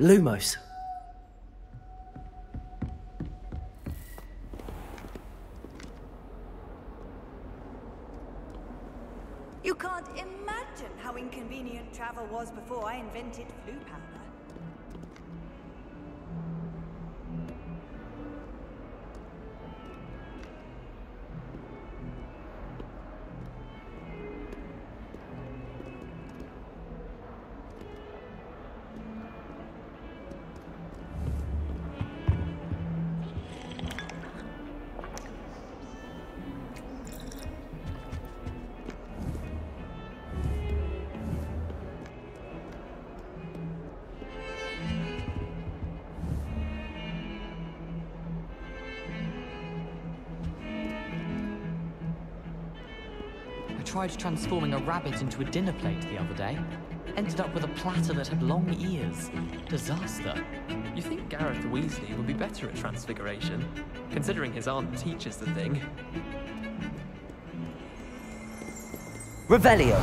Lumos. You can't imagine how inconvenient travel was before I invented flu powder. I tried transforming a rabbit into a dinner plate the other day. Ended up with a platter that had long ears. Disaster. You think Gareth Weasley would be better at transfiguration, considering his aunt teaches the thing. Revelio.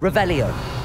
Revelio.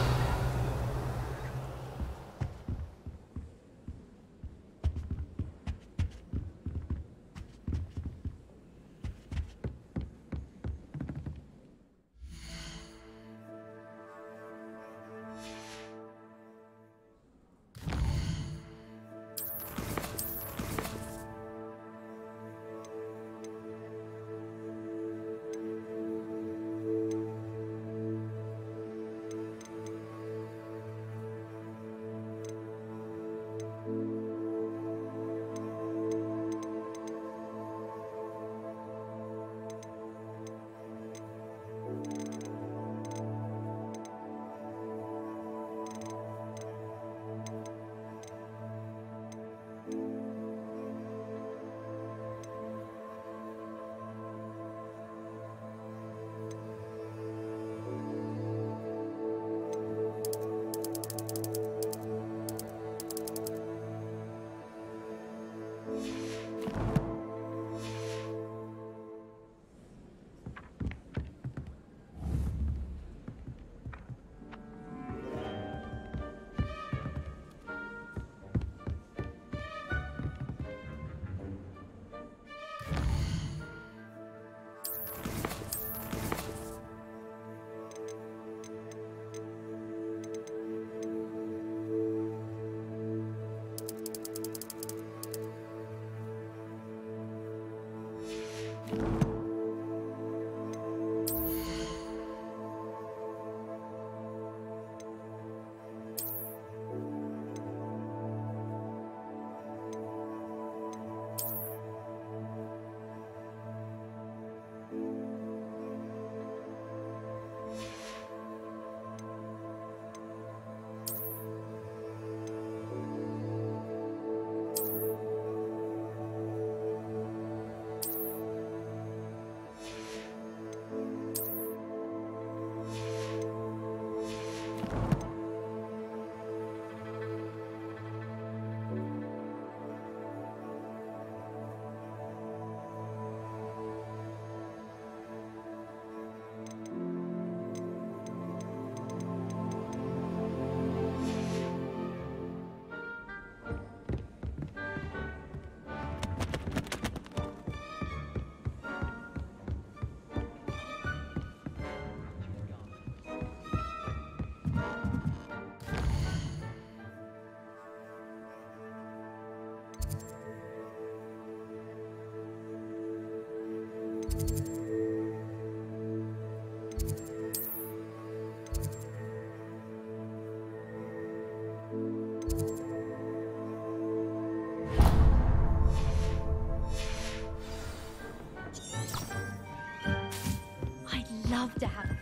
Love to have her.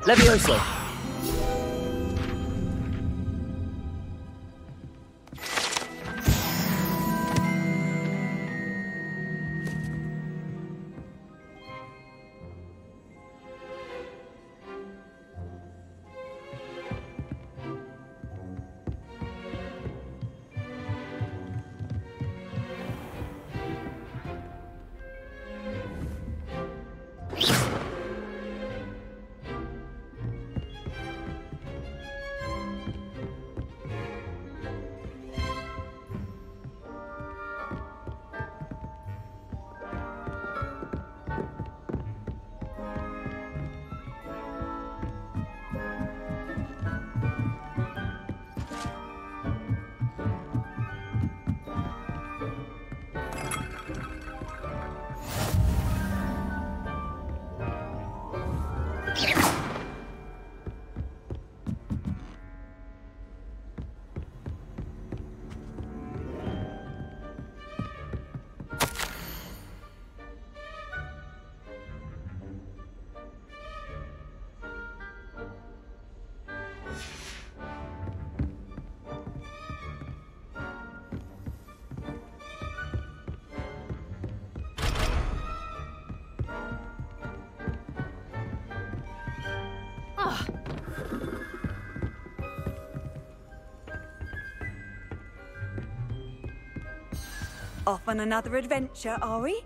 Levioso. Off on another adventure, are we?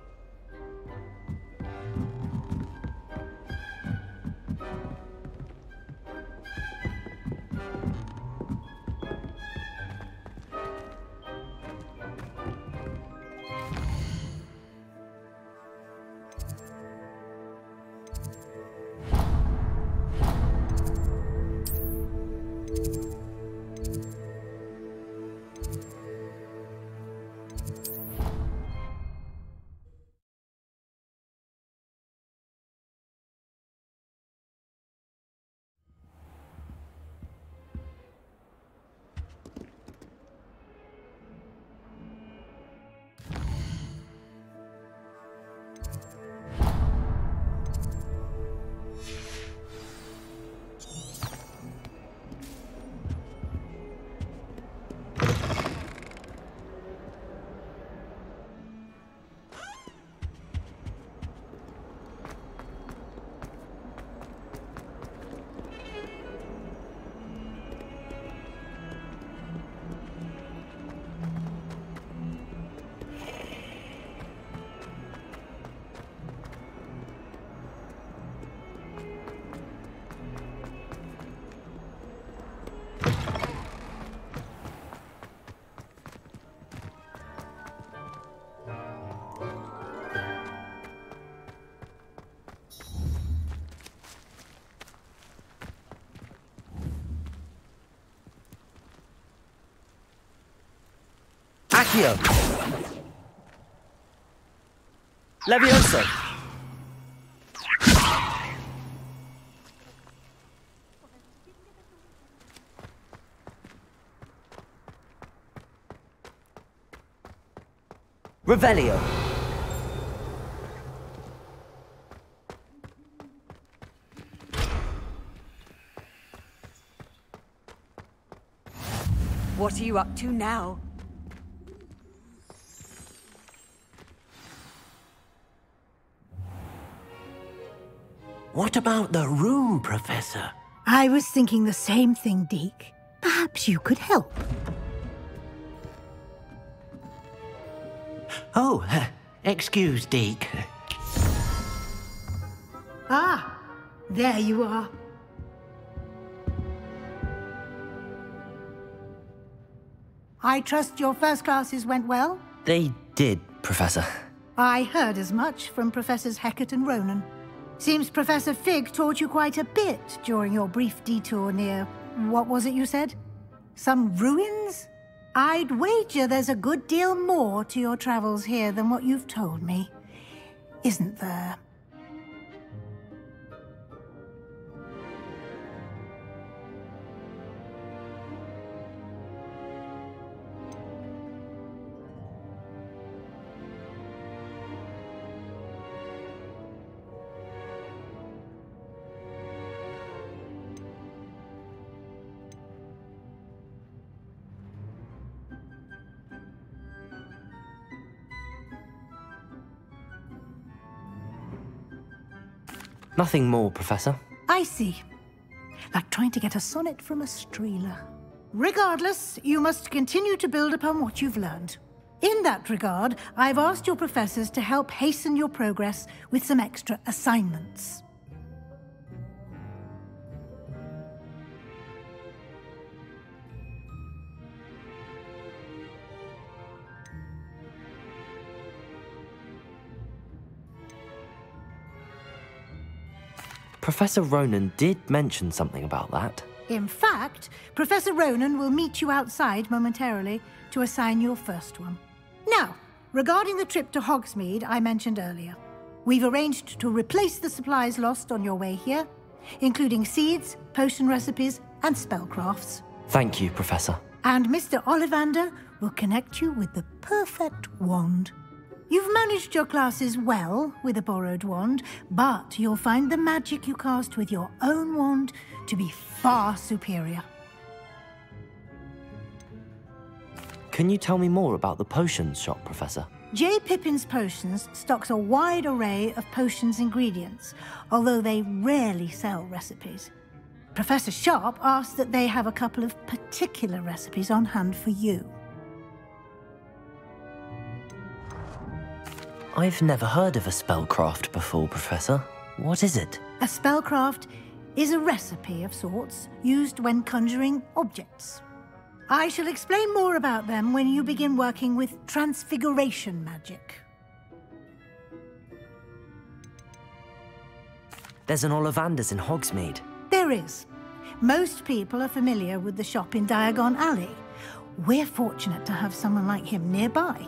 Accio! Levioso! Revelio! What are you up to now? What about the room, Professor? I was thinking the same thing, Deke. Perhaps you could help. Oh, excuse, Deke. Ah, there you are. I trust your first classes went well? They did, Professor. I heard as much from Professors Hecat and Ronan. Seems Professor Fig taught you quite a bit during your brief detour near... what was it you said? Some ruins? I'd wager there's a good deal more to your travels here than what you've told me. Isn't there? Nothing more, Professor. I see. Like trying to get a sonnet from a streeler. Regardless, you must continue to build upon what you've learned. In that regard, I've asked your professors to help hasten your progress with some extra assignments. Professor Ronan did mention something about that. In fact, Professor Ronan will meet you outside momentarily to assign your first one. Now, regarding the trip to Hogsmeade I mentioned earlier, we've arranged to replace the supplies lost on your way here, including seeds, potion recipes, and spellcrafts. Thank you, Professor. And Mr. Ollivander will connect you with the perfect wand. You've managed your classes well with a borrowed wand, but you'll find the magic you cast with your own wand to be far superior. Can you tell me more about the potions shop, Professor? J. Pippin's Potions stocks a wide array of potions ingredients, although they rarely sell recipes. Professor Sharp asked that they have a couple of particular recipes on hand for you. I've never heard of a spellcraft before, Professor. What is it? A spellcraft is a recipe of sorts used when conjuring objects. I shall explain more about them when you begin working with transfiguration magic. There's an Ollivander's in Hogsmeade. There is. Most people are familiar with the shop in Diagon Alley. We're fortunate to have someone like him nearby.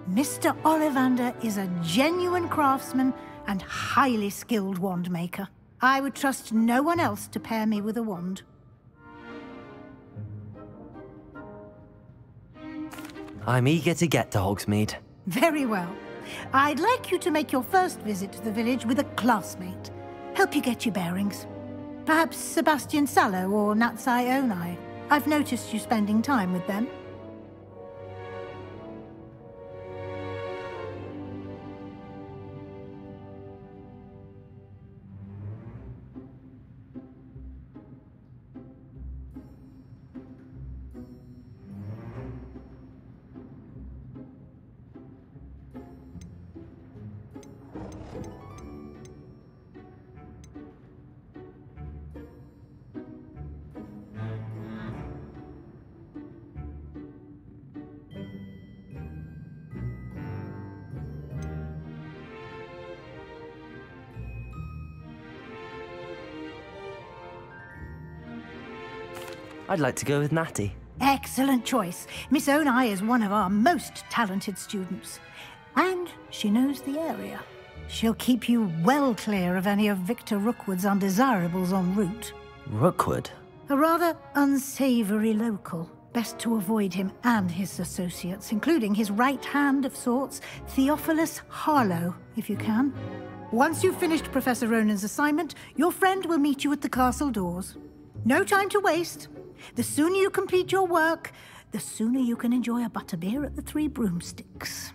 Mr. Ollivander is a genuine craftsman and highly skilled wand maker. I would trust no one else to pair me with a wand. I'm eager to get to Hogsmeade. Very well. I'd like you to make your first visit to the village with a classmate. Help you get your bearings. Perhaps Sebastian Sallow or Natsai Onai. I've noticed you spending time with them. I'd like to go with Natty. Excellent choice. Miss Onai is one of our most talented students. And she knows the area. She'll keep you well clear of any of Victor Rookwood's undesirables en route. Rookwood? A rather unsavory local. Best to avoid him and his associates, including his right hand of sorts, Theophilus Harlow, if you can. Once you've finished Professor Ronan's assignment, your friend will meet you at the castle doors. No time to waste. The sooner you complete your work, the sooner you can enjoy a butterbeer at the Three Broomsticks.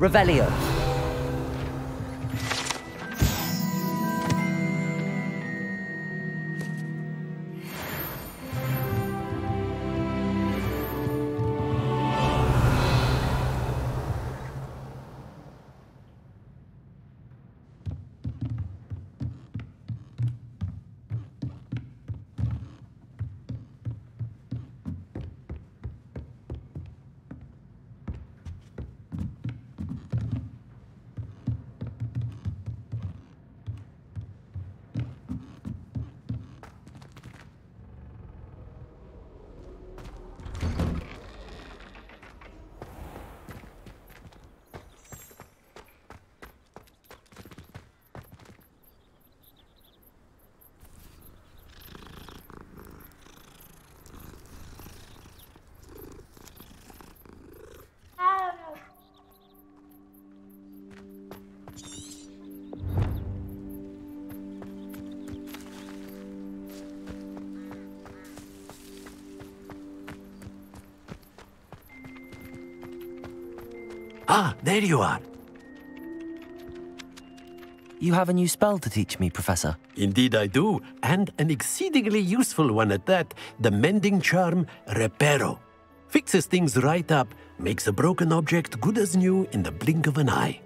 Revelio. Ah, there you are. You have a new spell to teach me, Professor. Indeed I do, and an exceedingly useful one at that. The mending charm, Reparo. Fixes things right up, makes a broken object good as new in the blink of an eye.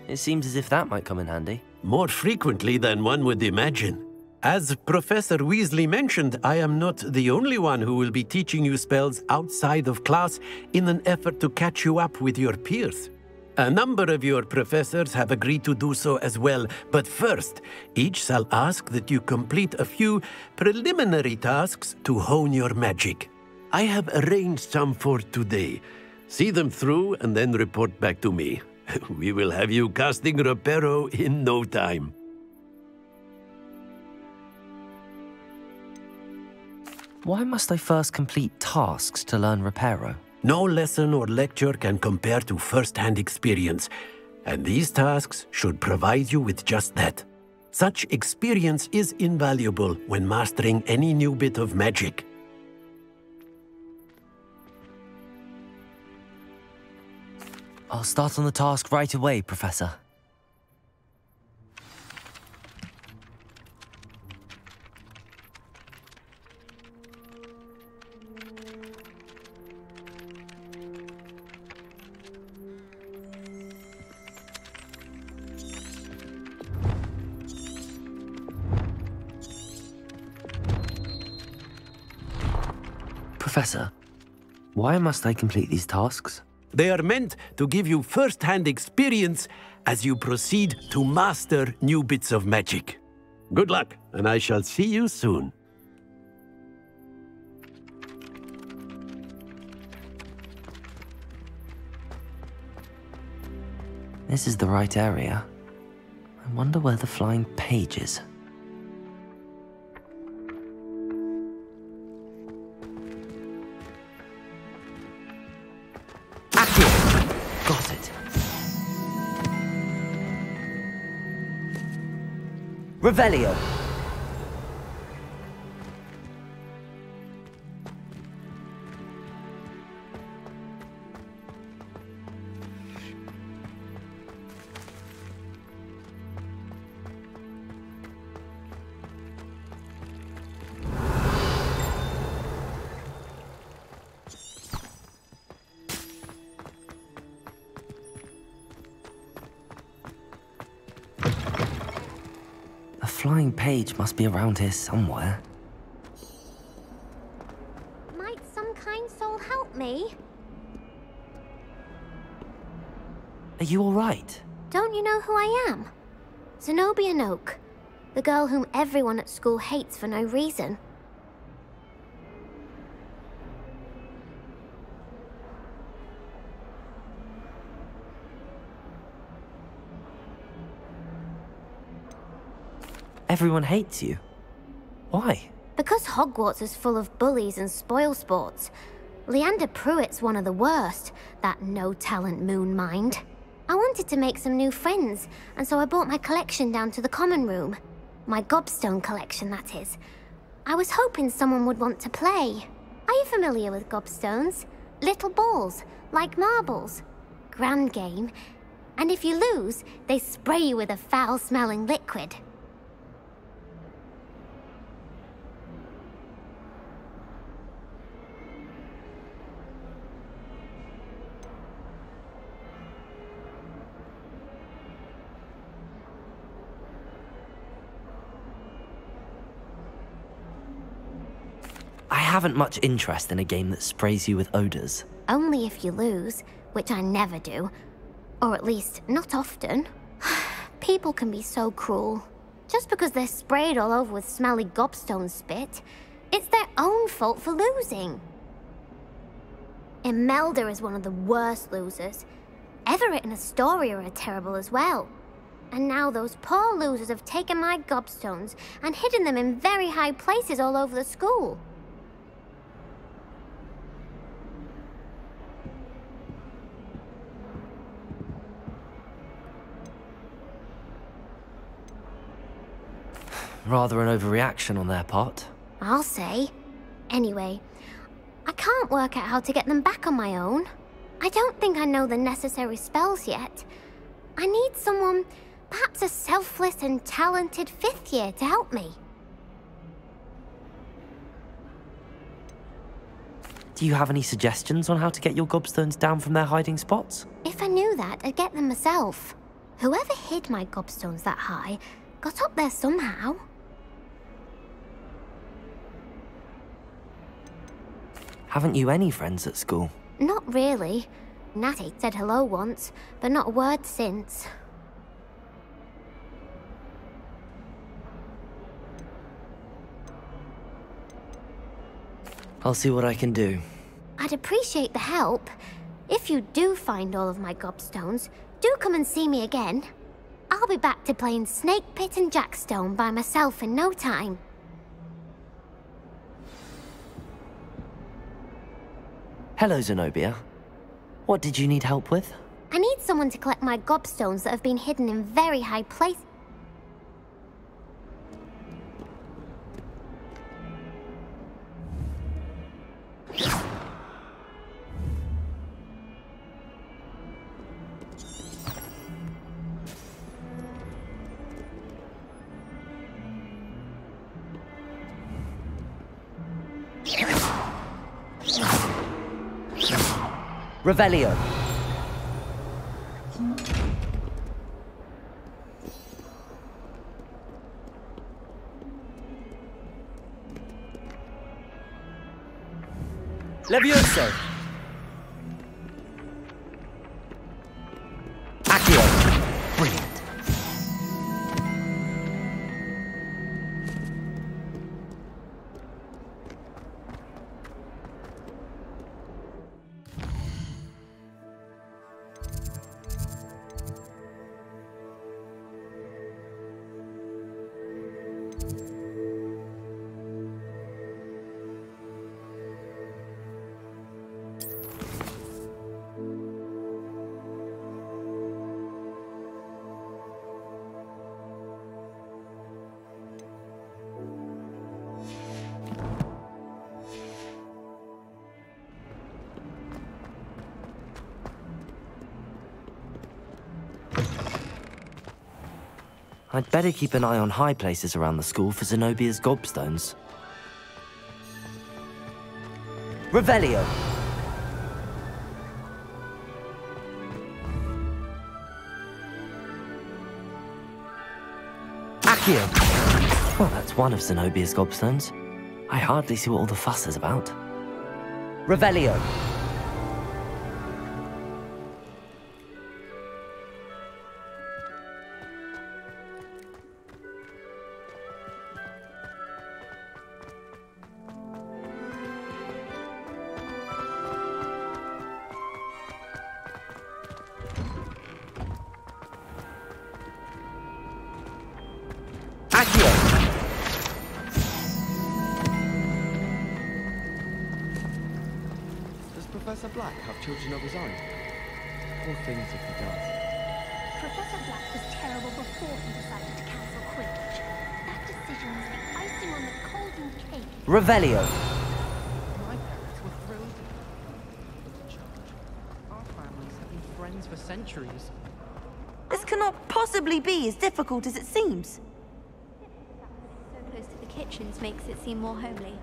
It seems as if that might come in handy. More frequently than one would imagine. As Professor Weasley mentioned, I am not the only one who will be teaching you spells outside of class in an effort to catch you up with your peers. A number of your professors have agreed to do so as well, but first, each shall ask that you complete a few preliminary tasks to hone your magic. I have arranged some for today. See them through and then report back to me. We will have you casting Reparo in no time. Why must I first complete tasks to learn Reparo? No lesson or lecture can compare to first-hand experience, and these tasks should provide you with just that. Such experience is invaluable when mastering any new bit of magic. I'll start on the task right away, Professor. Professor, why must I complete these tasks? They are meant to give you first-hand experience as you proceed to master new bits of magic. Good luck, and I shall see you soon. This is the right area. I wonder where the flying page is. Got it. Revelio. The flying page must be around here somewhere. Might some kind soul help me? Are you all right? Don't you know who I am? Zenobia Noak, the girl whom everyone at school hates for no reason. Everyone hates you. Why? Because Hogwarts is full of bullies and spoilsports. Leander Pruitt's one of the worst, that no-talent moon mind. I wanted to make some new friends, and so I brought my collection down to the common room. My gobstone collection, that is. I was hoping someone would want to play. Are you familiar with gobstones? Little balls, like marbles. grand game. And if you lose, they spray you with a foul-smelling liquid. I haven't much interest in a game that sprays you with odors. Only if you lose, which I never do. Or at least, not often. People can be so cruel. Just because they're sprayed all over with smelly gobstone spit, it's their own fault for losing. Imelda is one of the worst losers. Everett and Astoria are terrible as well. And now those poor losers have taken my gobstones and hidden them in very high places all over the school. Rather an overreaction on their part. I'll say. Anyway, I can't work out how to get them back on my own. I don't think I know the necessary spells yet. I need someone, perhaps a selfless and talented 5th year to help me. Do you have any suggestions on how to get your gobstones down from their hiding spots? If I knew that, I'd get them myself. Whoever hid my gobstones that high got up there somehow. Haven't you any friends at school? Not really. Natty said hello once, but not a word since. I'll see what I can do. I'd appreciate the help. If you do find all of my gobstones, do come and see me again. I'll be back to playing Snake Pit and Jackstone by myself in no time. Hello, Zenobia. What did you need help with? I need someone to collect my gobstones that have been hidden in very high places. Revelio. Levioso. Accio. Brilliant. I'd better keep an eye on high places around the school for Zenobia's gobstones. Revelio! Accio! Well, that's one of Zenobia's gobstones. I hardly see what all the fuss is about. Revelio! Professor Black have children of his own? Poor things if he does. Professor Black was terrible before he decided to cancel Quidditch. That decision was the icing on the golden cake. Revelio. My parents were thrilled with the charge. Our families have been friends for centuries. This cannot possibly be as difficult as it seems. So close to the kitchens makes it seem more homely.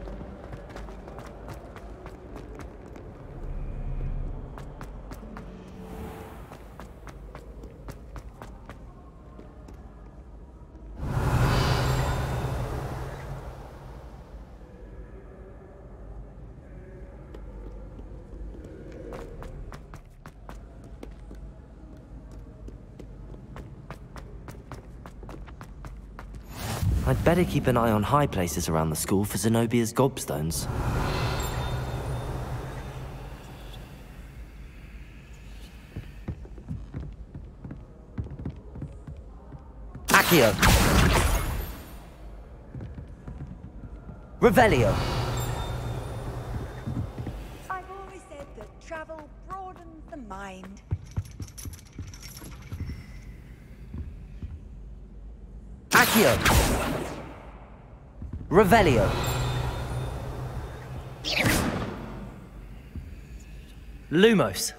I'd better keep an eye on high places around the school for Zenobia's gobstones. Accio! Revelio! I've always said that travel broadens the mind. Accio! Revelio! Lumos!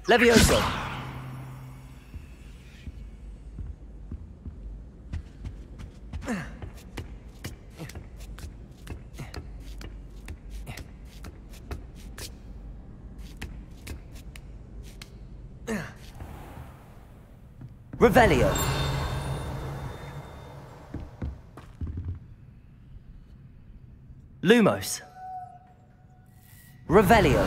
Levioso! Revelio! Lumos! Revelio!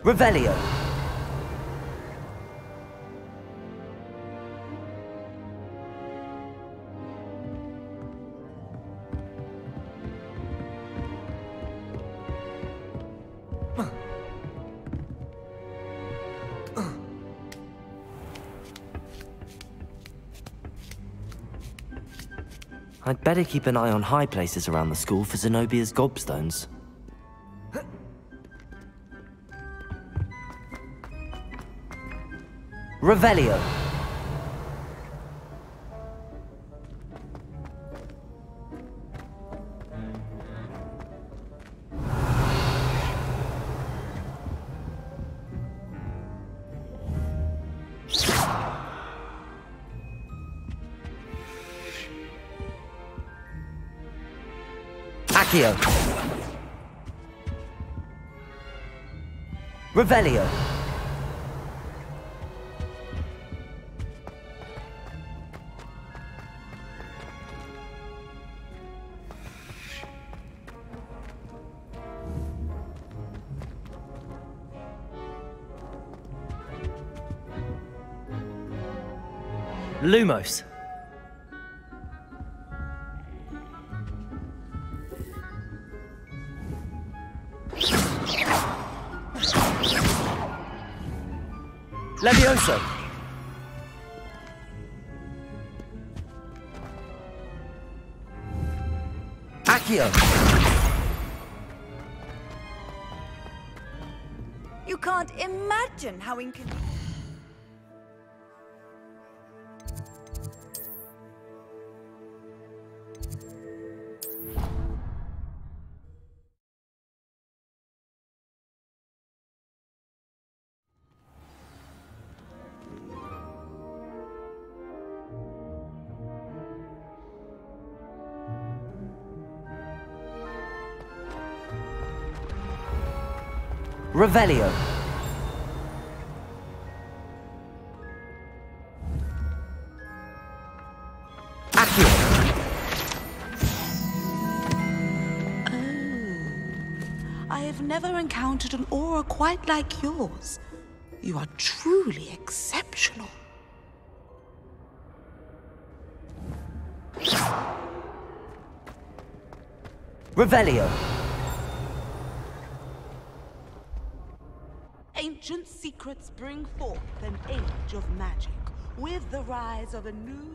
Revelio! I'd better keep an eye on high places around the school for Zenobia's gobstones. Revelio! Accio! Revelio! Lumos! Levioso! Accio! You can't imagine how inconvenient. Revelio! Accio! I have never encountered an aura quite like yours. You are truly exceptional. Revelio! secrets bring forth an age of magic, with the rise of a new...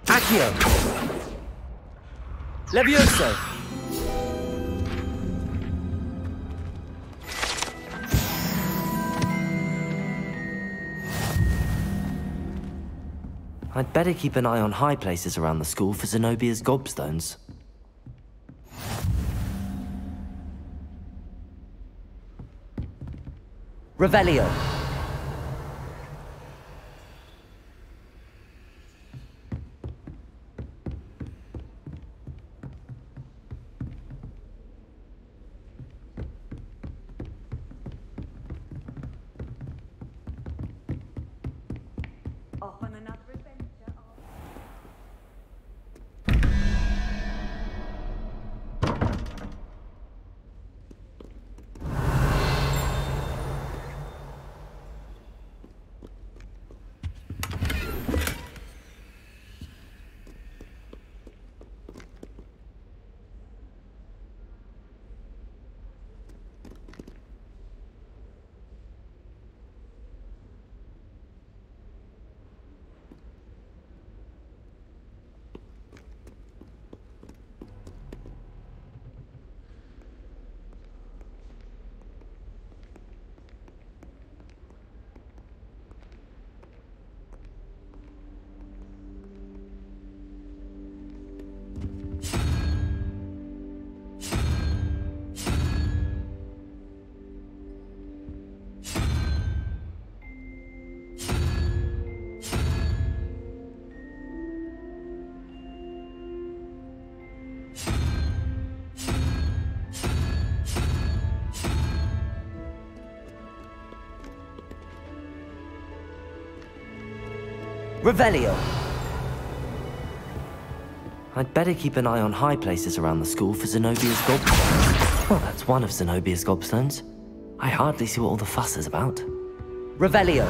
Accio! Levioso! I'd better keep an eye on high places around the school for Zenobia's gobstones. Revelio! Off on another adventure. Revelio! I'd better keep an eye on high places around the school for Zenobia's gobstones. Well, that's one of Zenobia's gobstones. I hardly see what all the fuss is about. Revelio!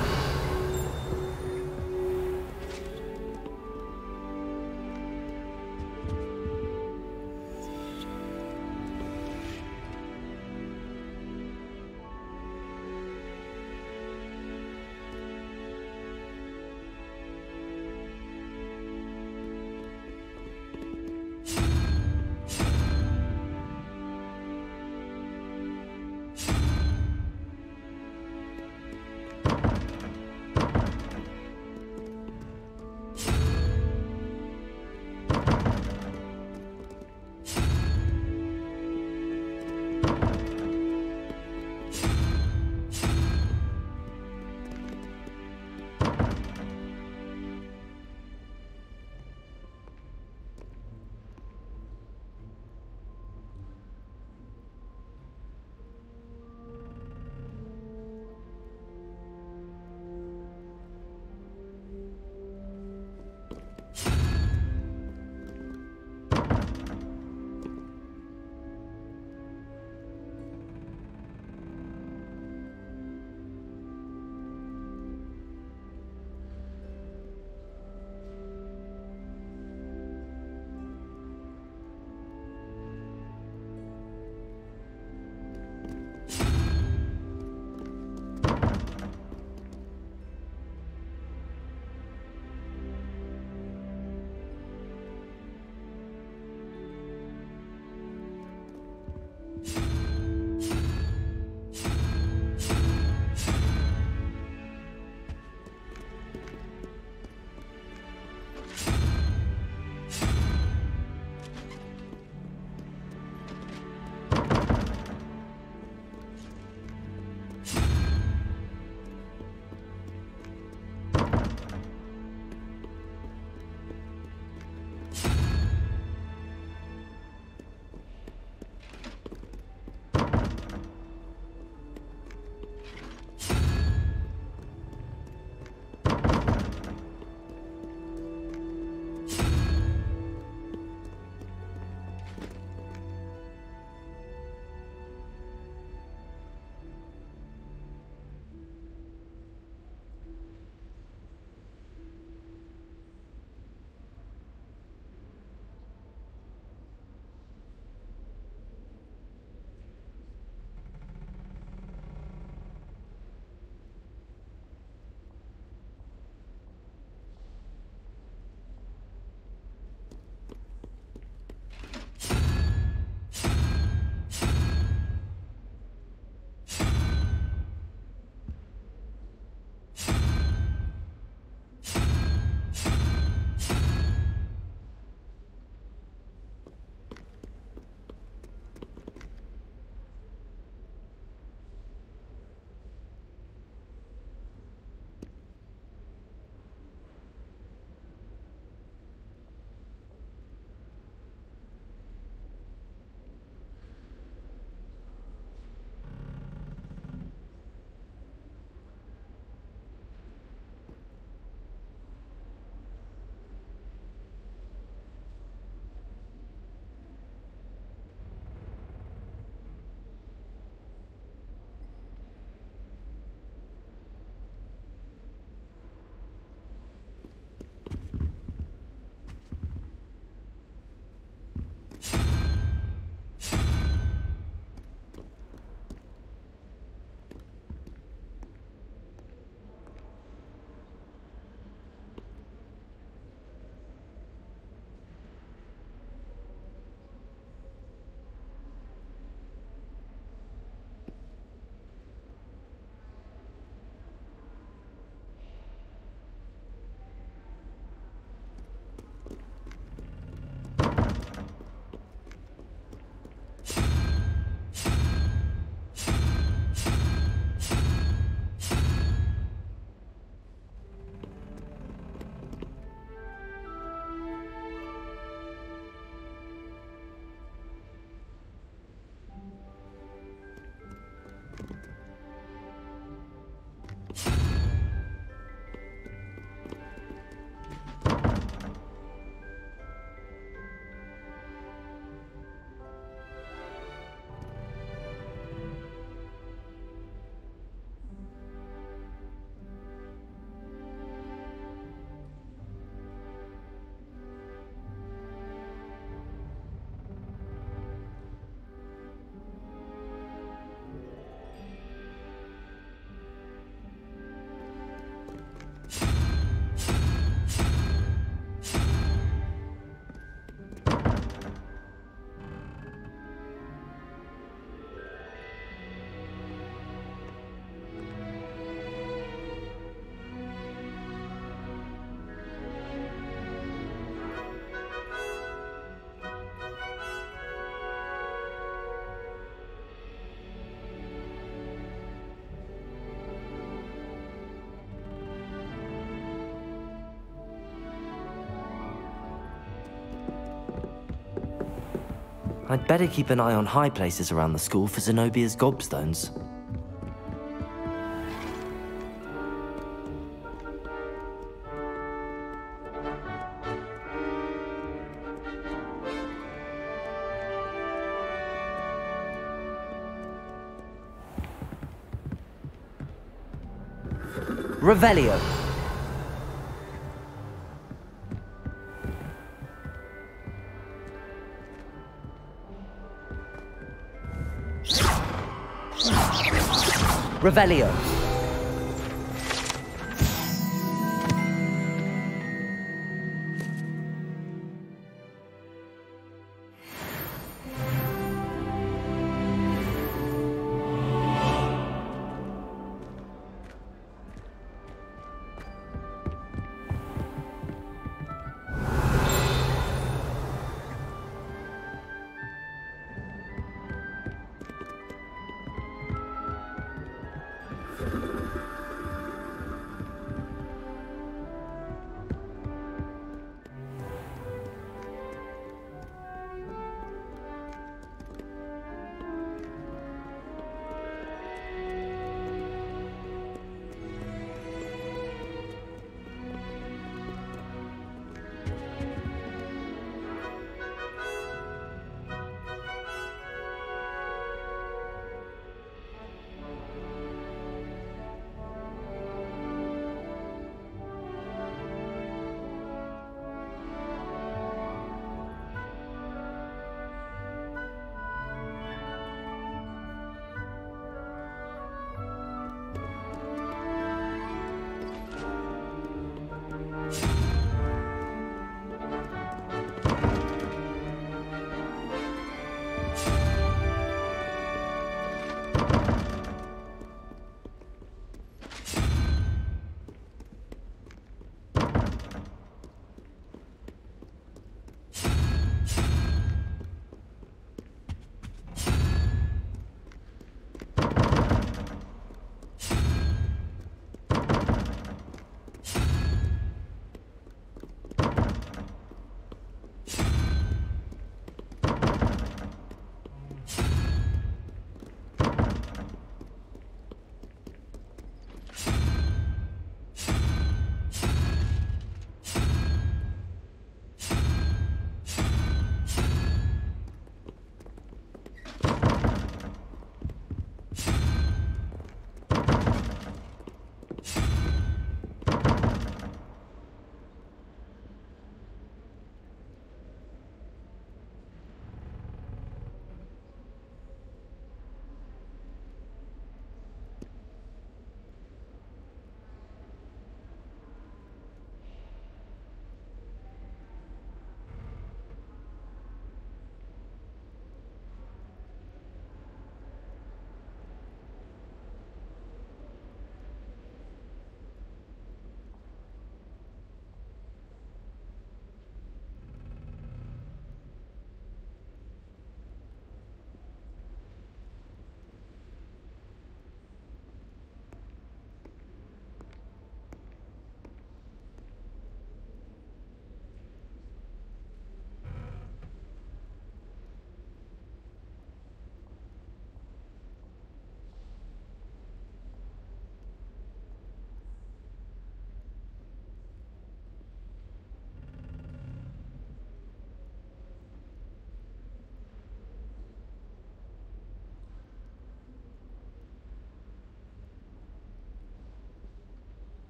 I'd better keep an eye on high places around the school for Zenobia's gobstones. Revelio. Revelio.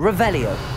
Revelio.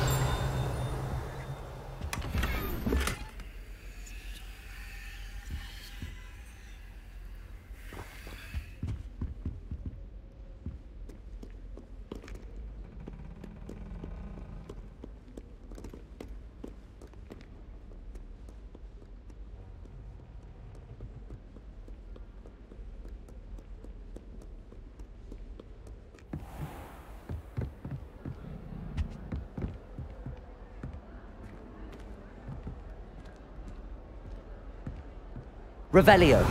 Revelio.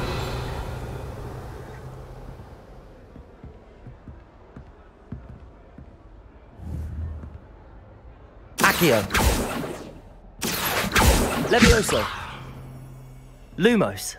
Accio. Levioso. Lumos.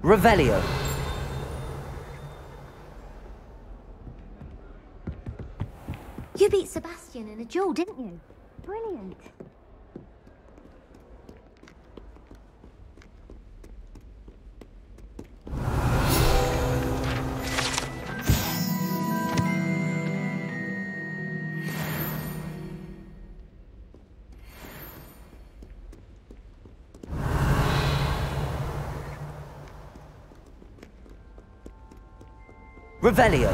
Revelio. You beat Sebastian in a duel, didn't you? Brilliant. Revelio.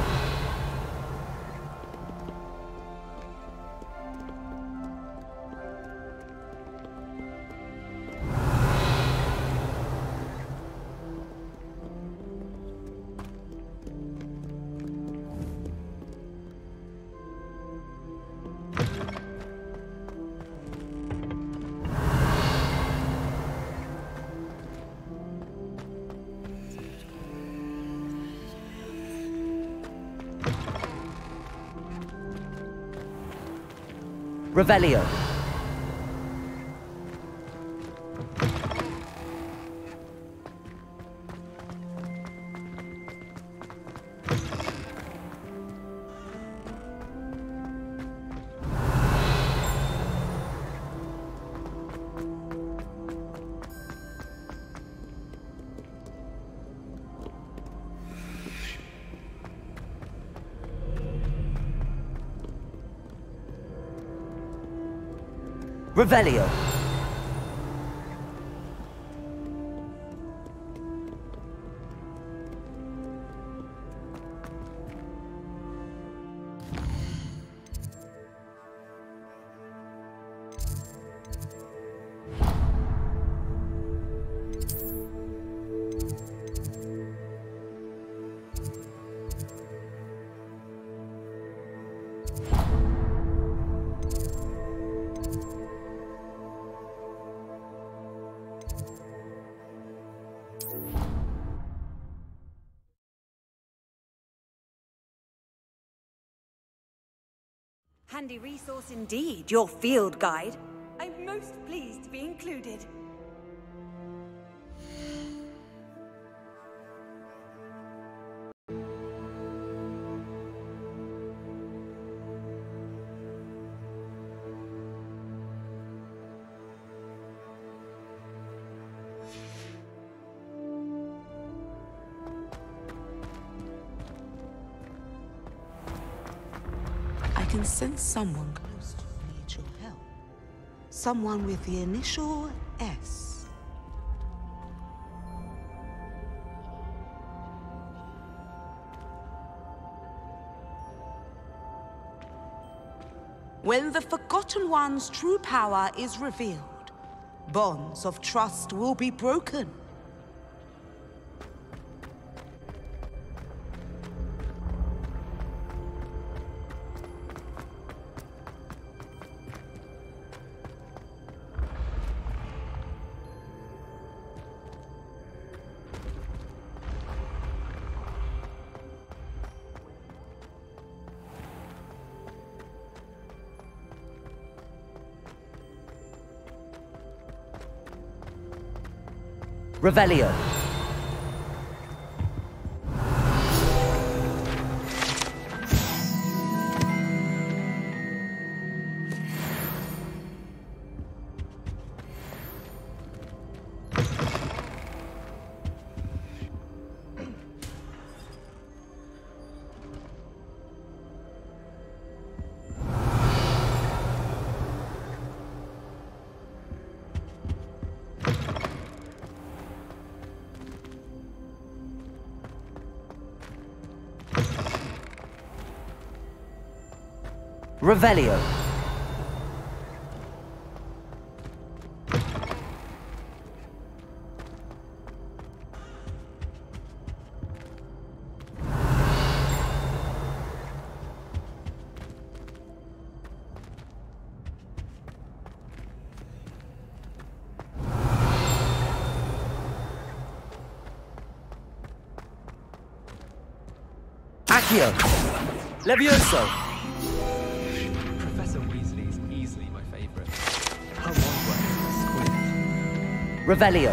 Revelio. Revelio. Handy resource indeed, your field guide. I'm most pleased to be included. I can sense someone close to who needs your help. Someone with the initial S. When the Forgotten One's true power is revealed, bonds of trust will be broken. Revelio. Revelio. Accio. Levioso. Revelio.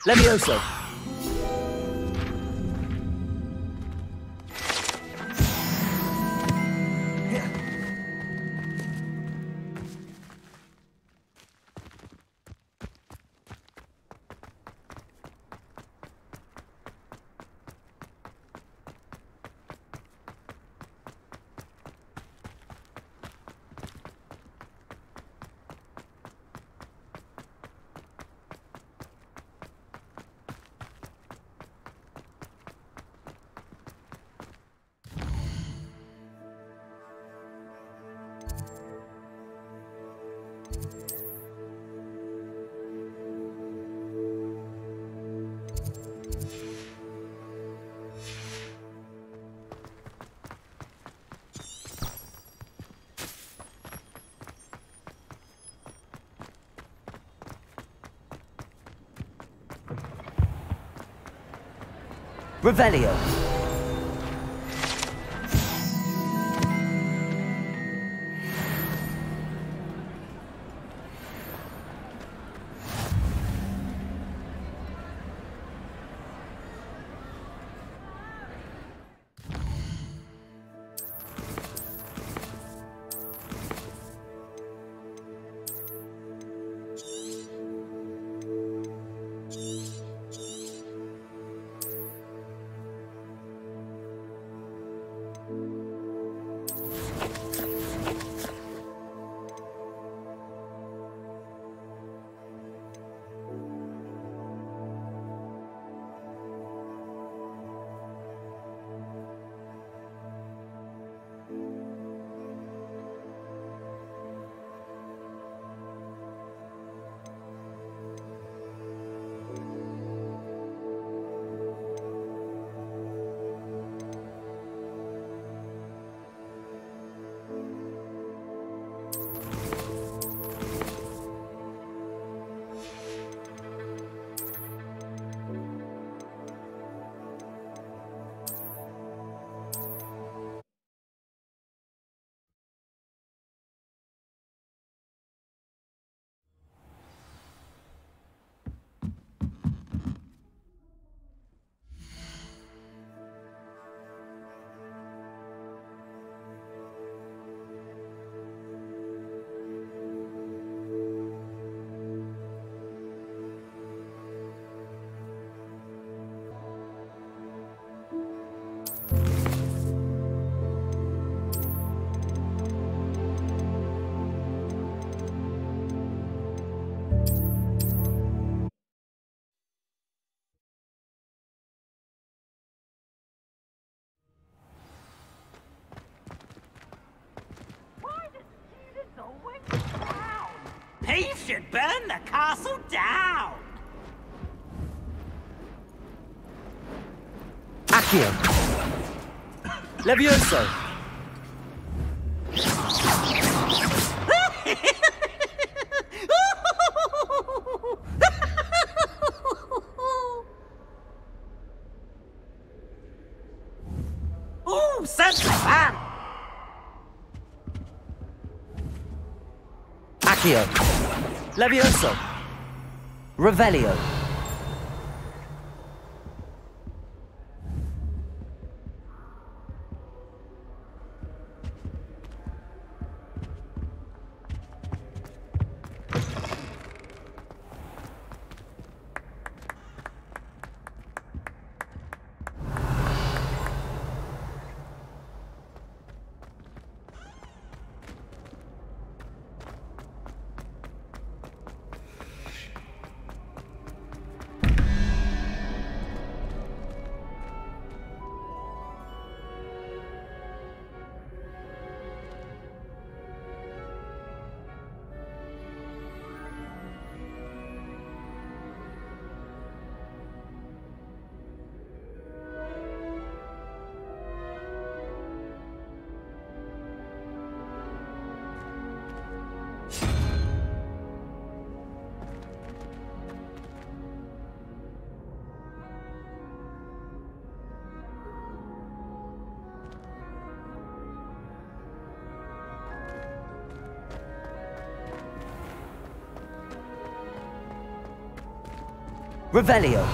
Levioso! Revelio. He should burn the castle down! Accio. Levioso. Ooh, sense of fun! Accio. Levioso. Revelio. Revelio.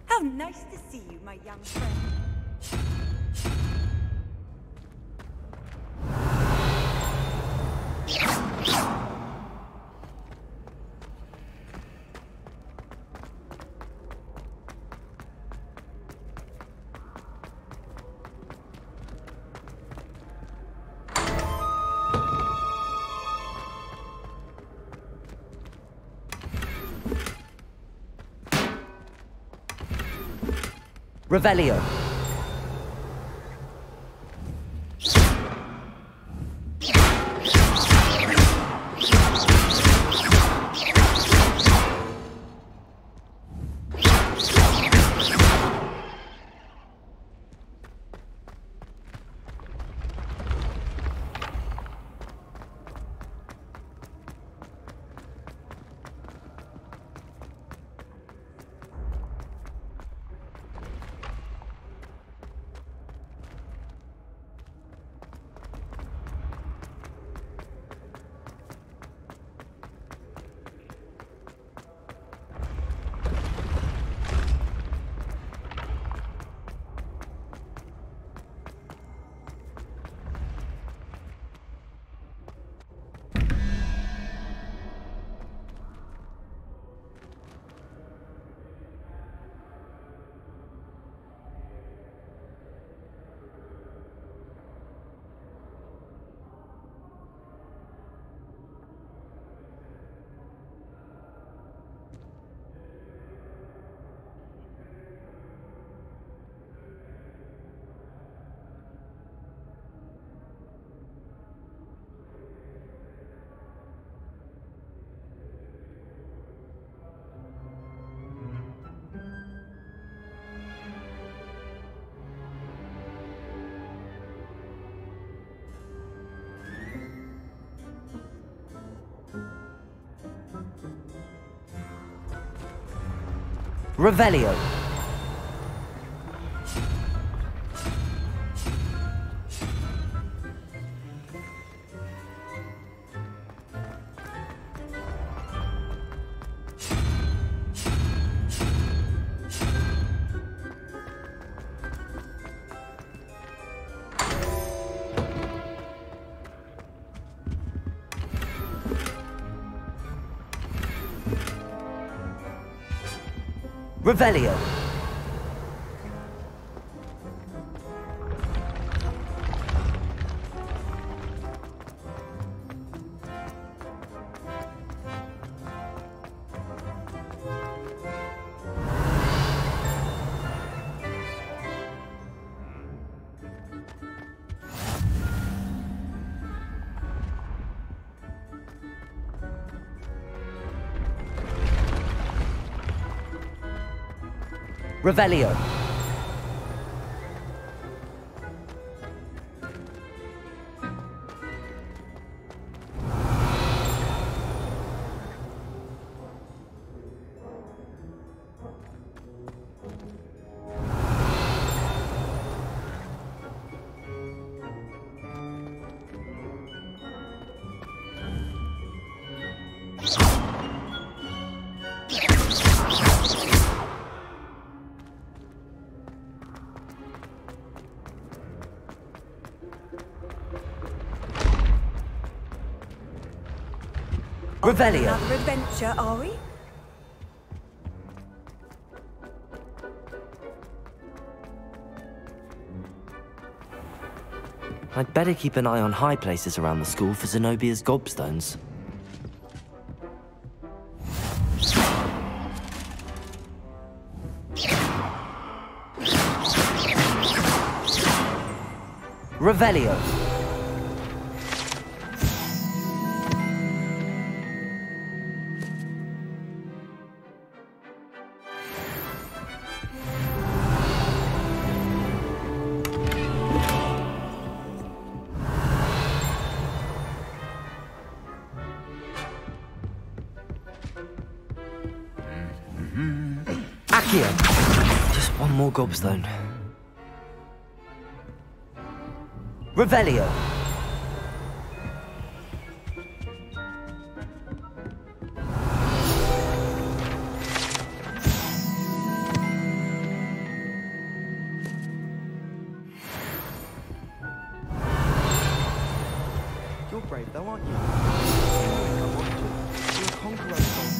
How nice to see you, my young friend. Revelio. Revelio. Revelio. Revelio. Revelio. Another adventure, are we? I'd better keep an eye on high places around the school for Zenobia's gobstones. Revelio. Accio! Just one more gobstone. Revelio! You're brave though, aren't you? You're a conqueror of gold.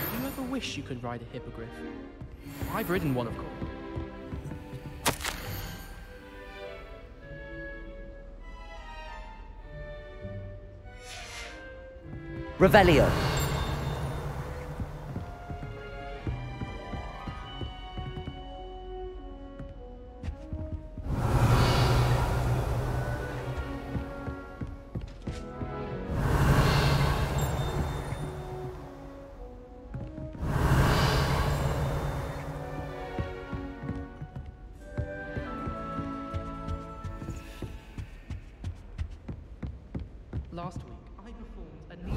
Do you ever wish you could ride a hippogriff? I've ridden one, of course. Revelio! Last week, I performed a knee.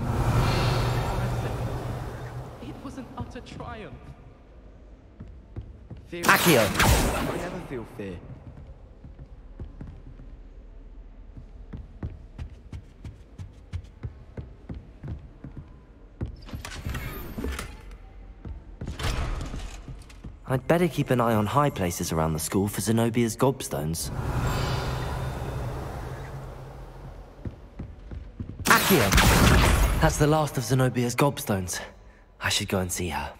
It was an utter triumph. Fear Accio! I never feel fear. I'd better keep an eye on high places around the school for Zenobia's gobstones. Accio! That's the last of Zenobia's gobstones. I should go and see her.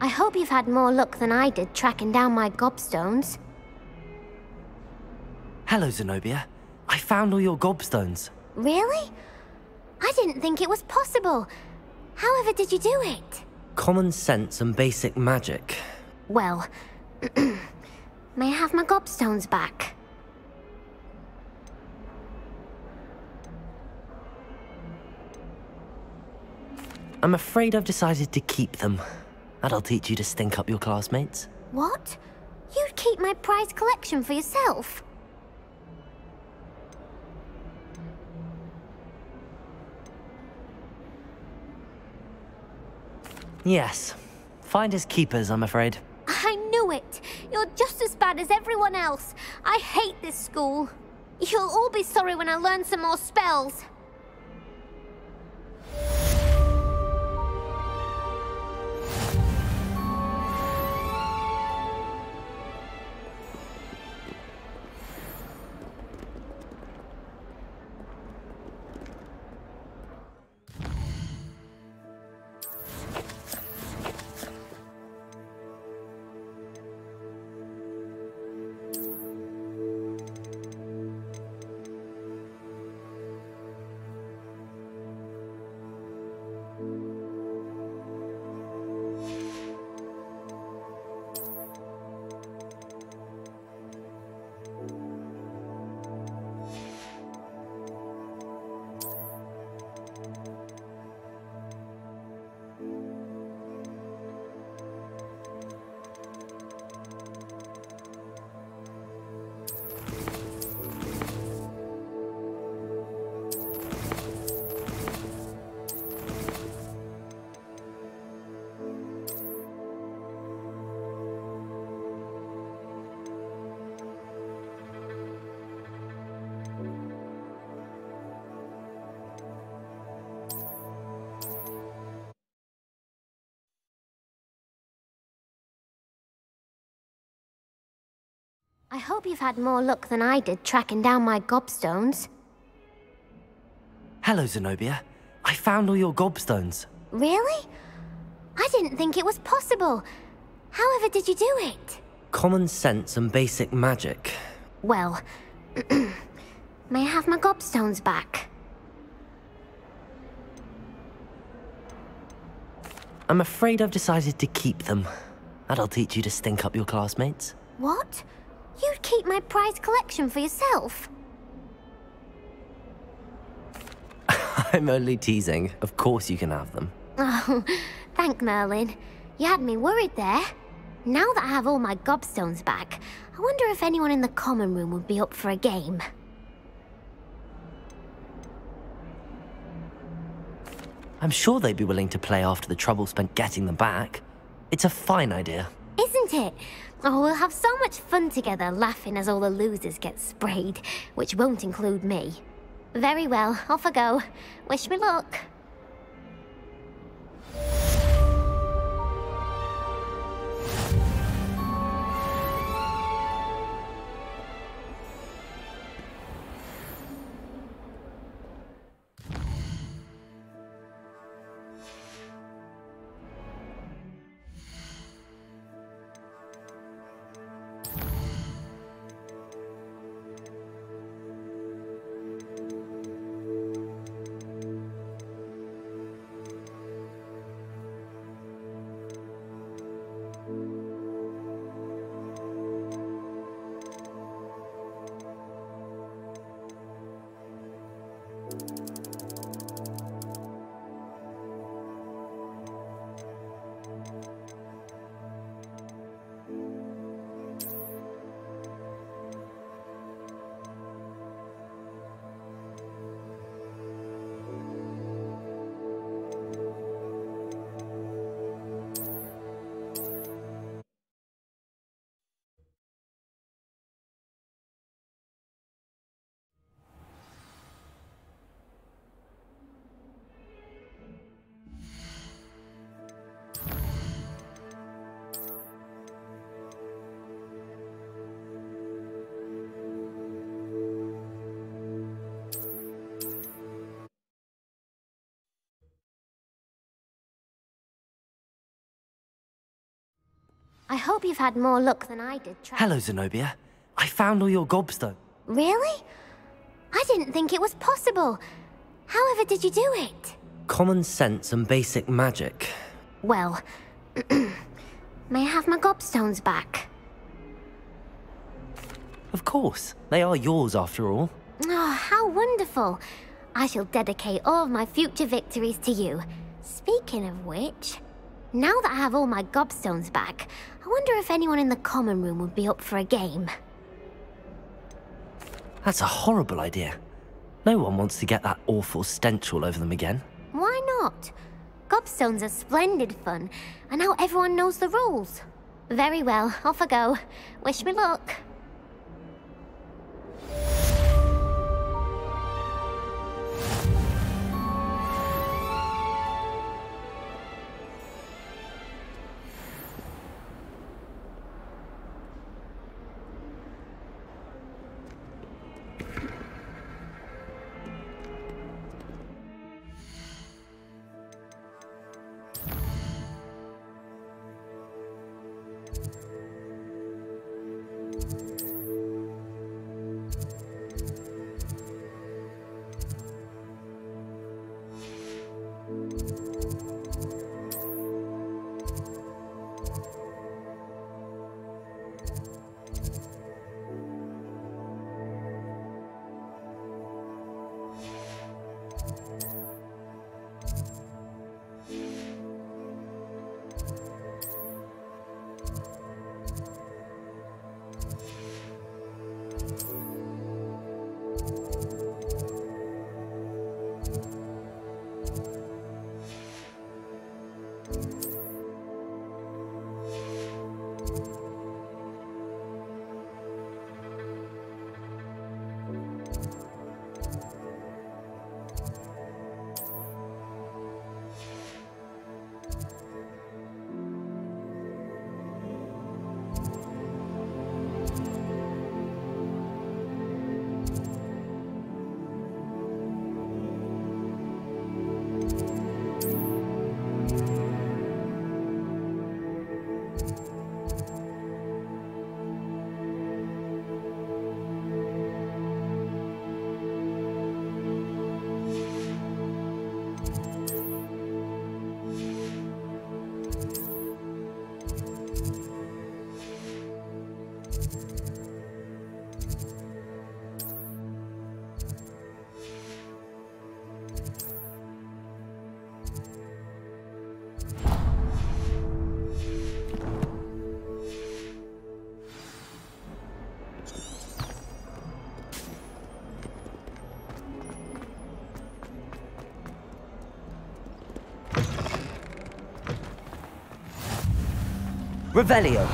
I hope you've had more luck than I did tracking down my gobstones. Hello, Zenobia. I found all your gobstones. Really? I didn't think it was possible. However did you do it? Common sense and basic magic. Well, may I have my gobstones back? I'm afraid I've decided to keep them. That'll teach you to stink up your classmates. What? You'd keep my prized collection for yourself? Yes. Finders keepers, I'm afraid. I knew it! You're just as bad as everyone else. I hate this school. You'll all be sorry when I learn some more spells. I hope you've had more luck than I did tracking down my gobstones. Hello, Zenobia. I found all your gobstones. Really? I didn't think it was possible. However did you do it? Common sense and basic magic. Well, may I have my gobstones back? I'm afraid I've decided to keep them. That'll teach you to stink up your classmates. What? You'd keep my prized collection for yourself? I'm only teasing. Of course you can have them. Oh, thank Merlin. You had me worried there. Now that I have all my gobstones back, I wonder if anyone in the common room would be up for a game. I'm sure they'd be willing to play after the trouble spent getting them back. It's a fine idea. Isn't it? Oh, we'll have so much fun together, laughing as all the losers get sprayed, which won't include me. Very well, off I go. Wish me luck. I hope you've had more luck than I did. Hello, Zenobia. I found all your gobstones. Really? I didn't think it was possible. However did you do it? Common sense and basic magic. Well, may I have my gobstones back? Of course. They are yours after all. Oh, how wonderful. I shall dedicate all of my future victories to you. Speaking of which, now that I have all my gobstones back, I wonder if anyone in the common room would be up for a game. That's a horrible idea. No one wants to get that awful stench all over them again. Why not? Gobstones are splendid fun, and now everyone knows the rules. Very well, off I go. Wish me luck. Revelio.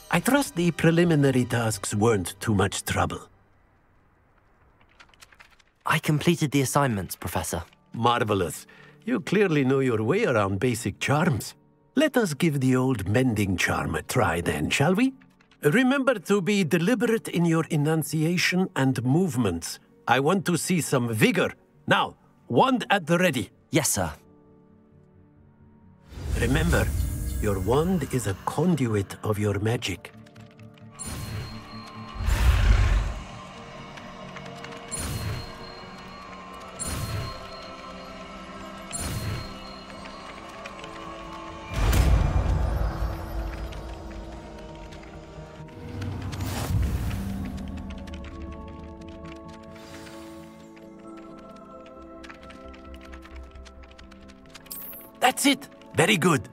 I trust the preliminary tasks weren't too much trouble. I completed the assignments, Professor. Marvelous. You clearly know your way around basic charms. Let us give the old mending charm a try then, shall we? Remember to be deliberate in your enunciation and movements. I want to see some vigor. Now, wand at the ready. Yes, sir. Remember, your wand is a conduit of your magic. That's it! Very good.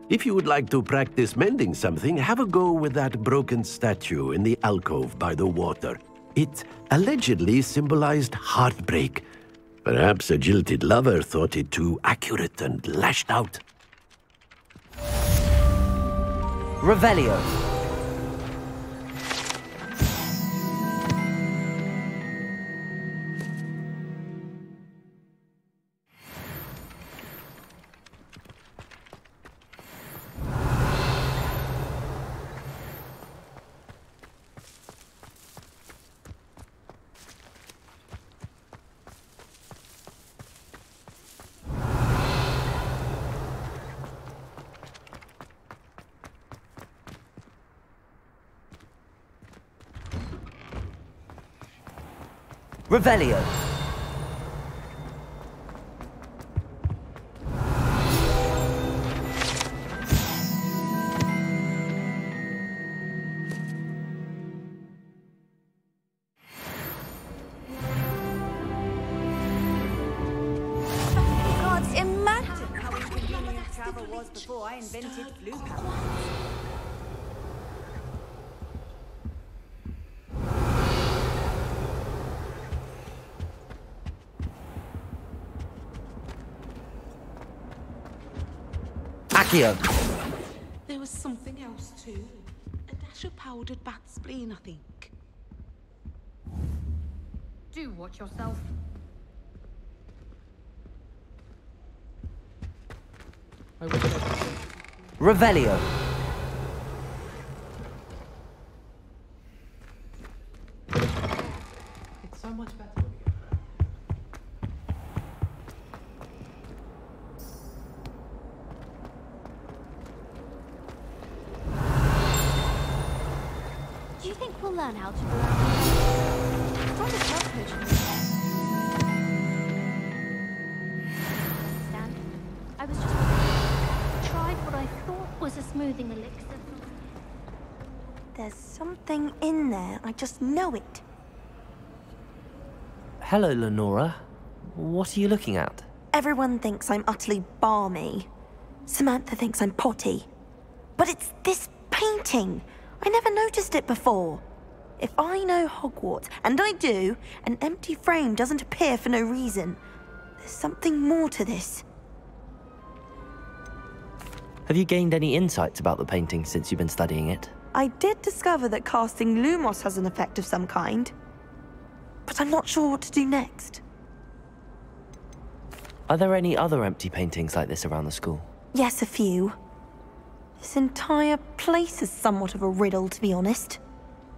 If you would like to practice mending something, have a go with that broken statue in the alcove by the water. It allegedly symbolized heartbreak. Perhaps a jilted lover thought it too accurate and lashed out. Revelio. Revelio. Can't imagine how inconvenient travel was before I invented flu powers. There was something else too. A dash of powdered bat spleen, I think. Do watch yourself. Revelio. It's so much better when we get Do you think we'll learn how to do that? From the health coach. Understand? I was just tried what I thought was a smoothing elixir. There's something in there. I just know it. Hello, Lenora. What are you looking at? Everyone thinks I'm utterly balmy. Samantha thinks I'm potty. But it's this painting. I never noticed it before. If I know Hogwarts, and I do, an empty frame doesn't appear for no reason. There's something more to this. Have you gained any insights about the painting since you've been studying it? I did discover that casting Lumos has an effect of some kind. But I'm not sure what to do next. Are there any other empty paintings like this around the school? Yes, a few. This entire place is somewhat of a riddle, to be honest.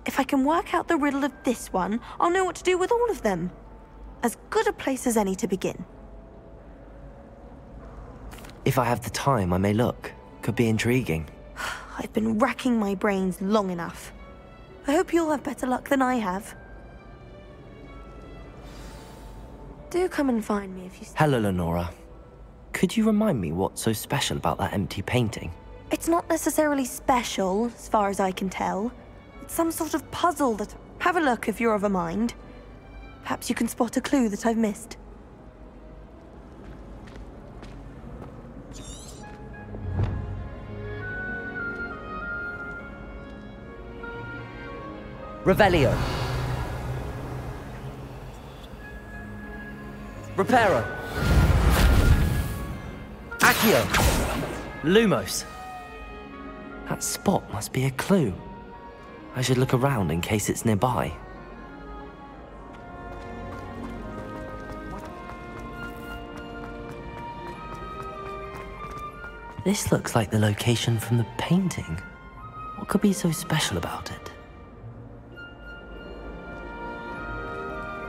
If I can work out the riddle of this one, I'll know what to do with all of them. As good a place as any to begin. If I have the time, I may look. Could be intriguing. I've been racking my brains long enough. I hope you'll have better luck than I have. Do come and find me if you... Hello, Lenora. Could you remind me what's so special about that empty painting? It's not necessarily special, as far as I can tell. It's some sort of puzzle that... Have a look if you're of a mind. Perhaps you can spot a clue that I've missed. Revelio. Reparo. Accio! Lumos! That spot must be a clue. I should look around in case it's nearby. This looks like the location from the painting. What could be so special about it?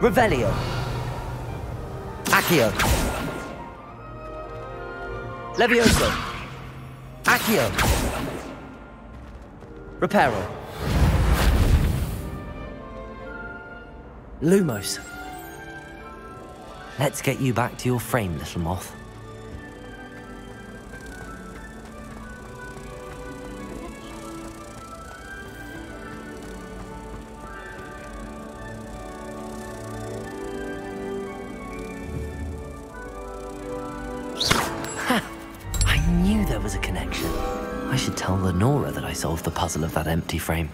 Revelio! Accio! Levioso! Accio! Reparo! Lumos! Let's get you back to your frame, little moth. Was a connection. I should tell Lenora that I solved the puzzle of that empty frame.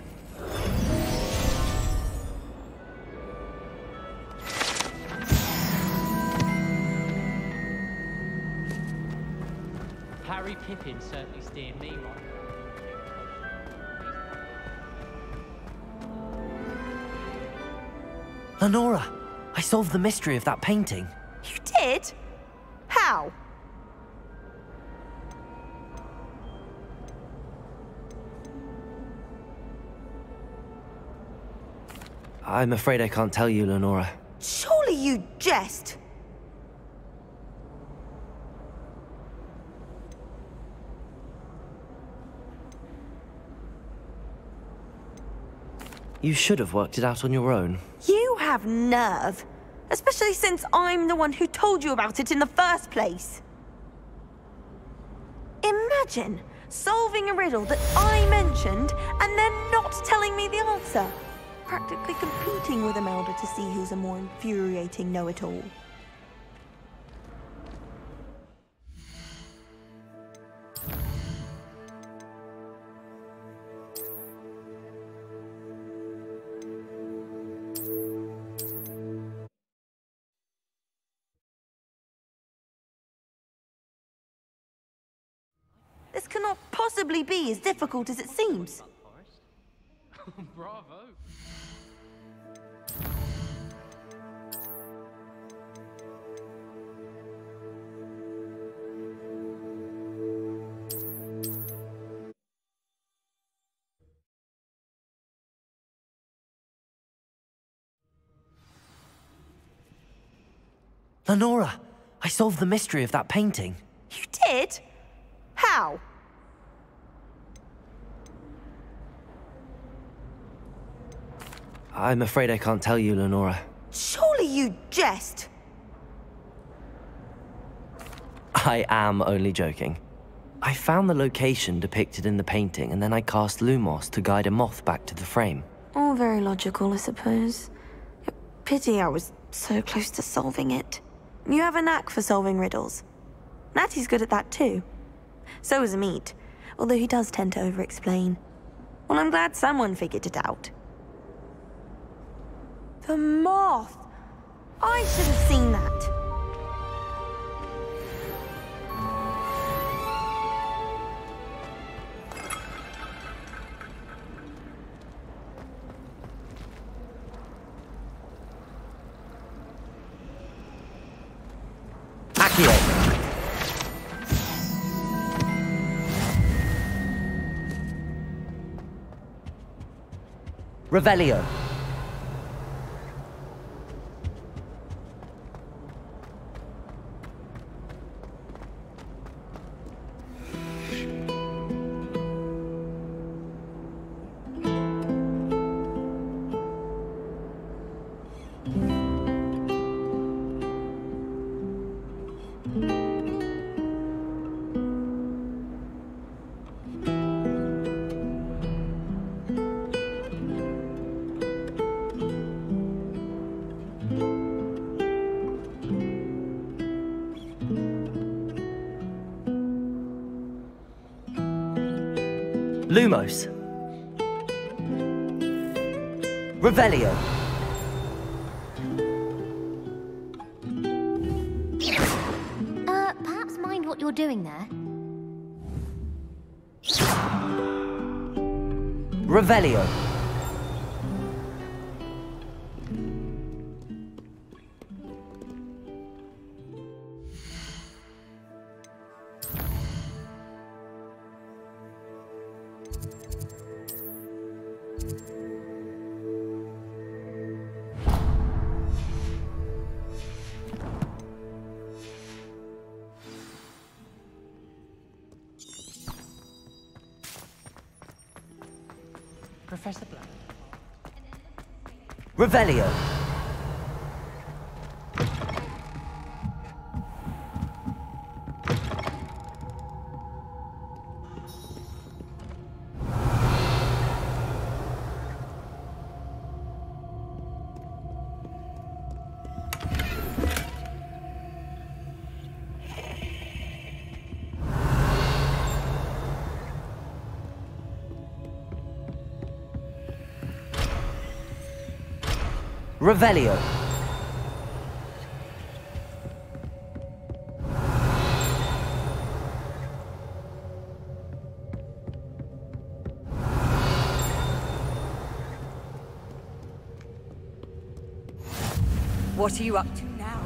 Harry Pippin certainly steered me right. Lenora, I solved the mystery of that painting. You did? How? I'm afraid I can't tell you, Lenora. Surely you jest. You should have worked it out on your own. You have nerve. Especially since I'm the one who told you about it in the first place. Imagine solving a riddle that I mentioned and then not telling me the answer. Practically competing with Imelda to see who's a more infuriating know-it-all. This cannot possibly be as difficult as it seems. Bravo! Lenora, I solved the mystery of that painting. You did? How? I'm afraid I can't tell you, Lenora. Surely you jest. I am only joking. I found the location depicted in the painting, and then I cast Lumos to guide a moth back to the frame. All very logical, I suppose. Pity I was so close to solving it. You have a knack for solving riddles. Natty's good at that too. So is Amit, although he does tend to over-explain. Well, I'm glad someone figured it out. The moth! I should have seen that. Revelio. Lumos. Revelio. Perhaps mind what you're doing there? Revelio. Professor Black. Revelio. Revelio. What are you up to now?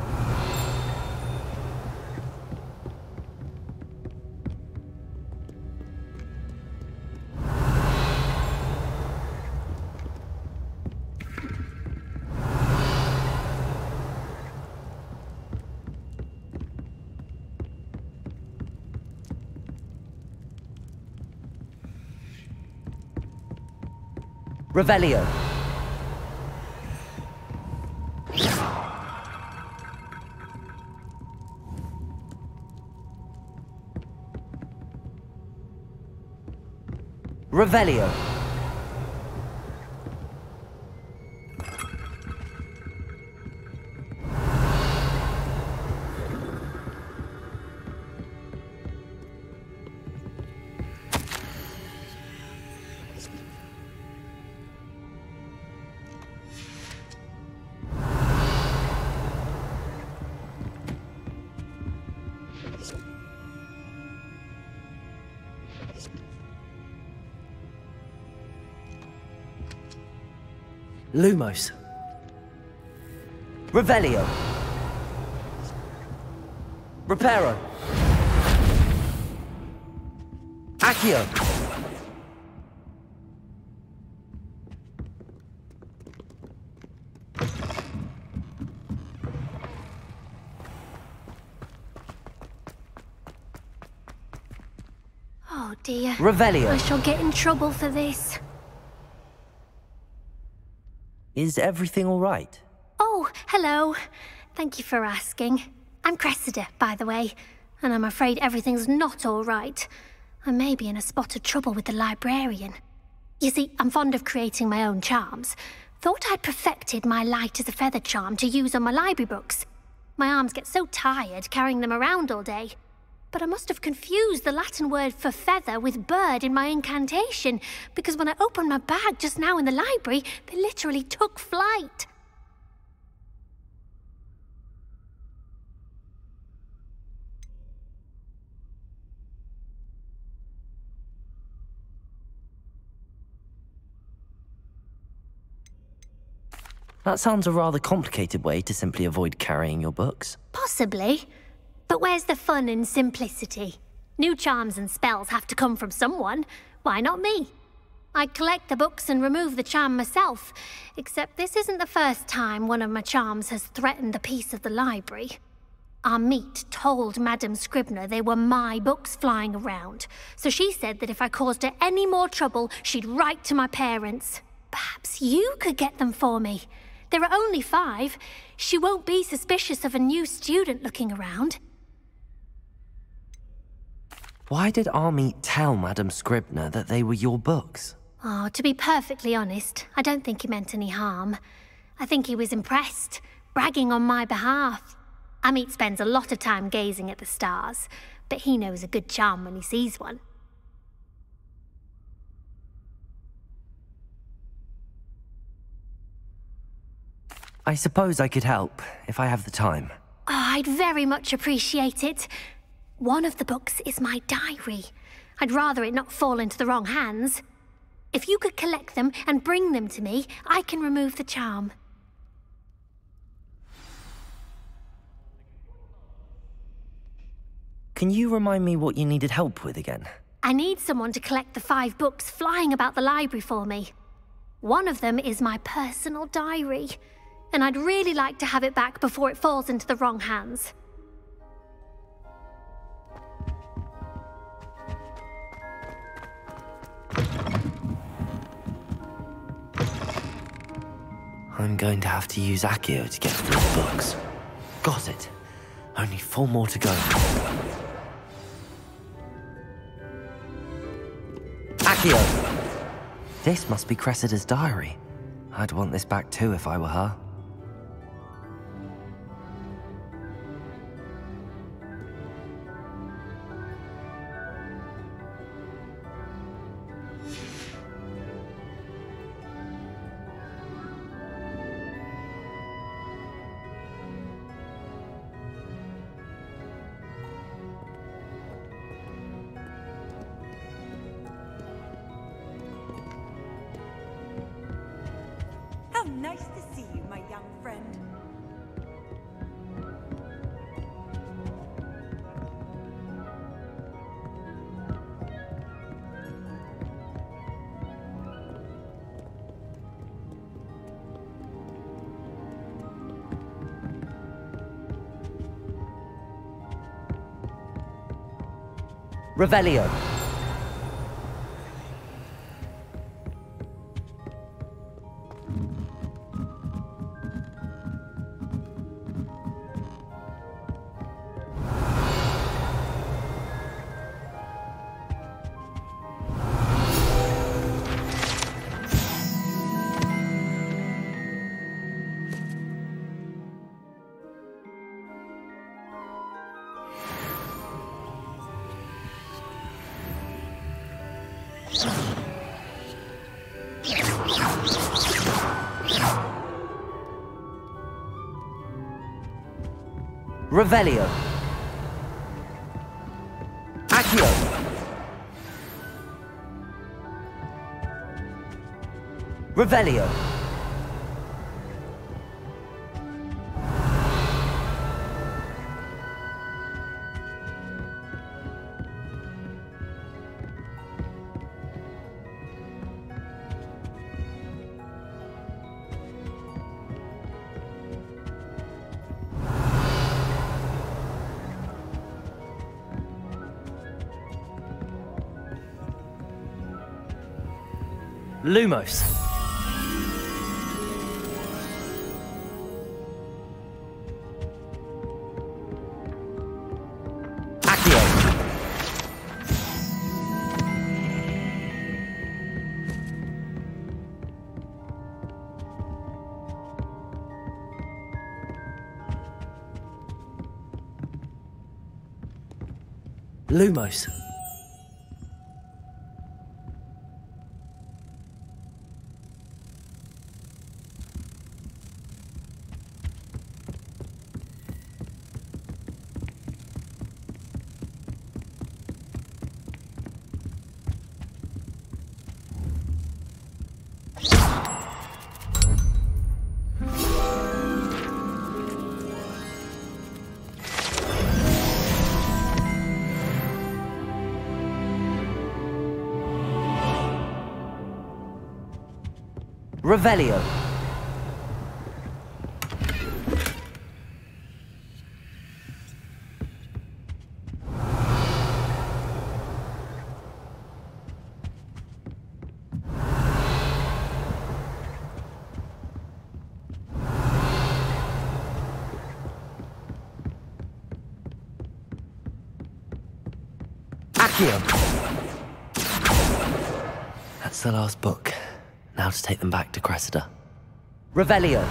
Revelio. Revelio. Lumos. Revelio. Reparo. Accio. Oh dear. Revelio. I shall get in trouble for this. Is everything all right? Oh, hello. Thank you for asking. I'm Cressida, by the way, and I'm afraid everything's not all right. I may be in a spot of trouble with the librarian. You see, I'm fond of creating my own charms. Thought I'd perfected my light as a feather charm to use on my library books. My arms get so tired carrying them around all day. But I must have confused the Latin word for feather with bird in my incantation, because when I opened my bag just now in the library, they literally took flight. That sounds a rather complicated way to simply avoid carrying your books. Possibly. But where's the fun in simplicity? New charms and spells have to come from someone. Why not me? I collect the books and remove the charm myself, except this isn't the first time one of my charms has threatened the peace of the library. Our meet told Madame Scribner they were my books flying around, so she said that if I caused her any more trouble, she'd write to my parents. Perhaps you could get them for me. There are only 5. She won't be suspicious of a new student looking around. Why did Army tell Madame Scribner that they were your books? Oh, to be perfectly honest, I don't think he meant any harm. I think he was impressed, bragging on my behalf. Amit spends a lot of time gazing at the stars, but he knows a good charm when he sees one. I suppose I could help, if I have the time. Oh, I'd very much appreciate it. One of the books is my diary. I'd rather it not fall into the wrong hands. If you could collect them and bring them to me, I can remove the charm. Can you remind me what you needed help with again? I need someone to collect the 5 books flying about the library for me. One of them is my personal diary, and I'd really like to have it back before it falls into the wrong hands. I'm going to have to use Accio to get through the books. Got it. Only 4 more to go. Accio! This must be Cressida's diary. I'd want this back too if I were her. Nice to see you, my young friend. Revelio. Revelio. Accio. Revelio. Lumos. Accio. Lumos. Revelio. Accio. That's the last book. Now to take them back to Cressida. Revelio.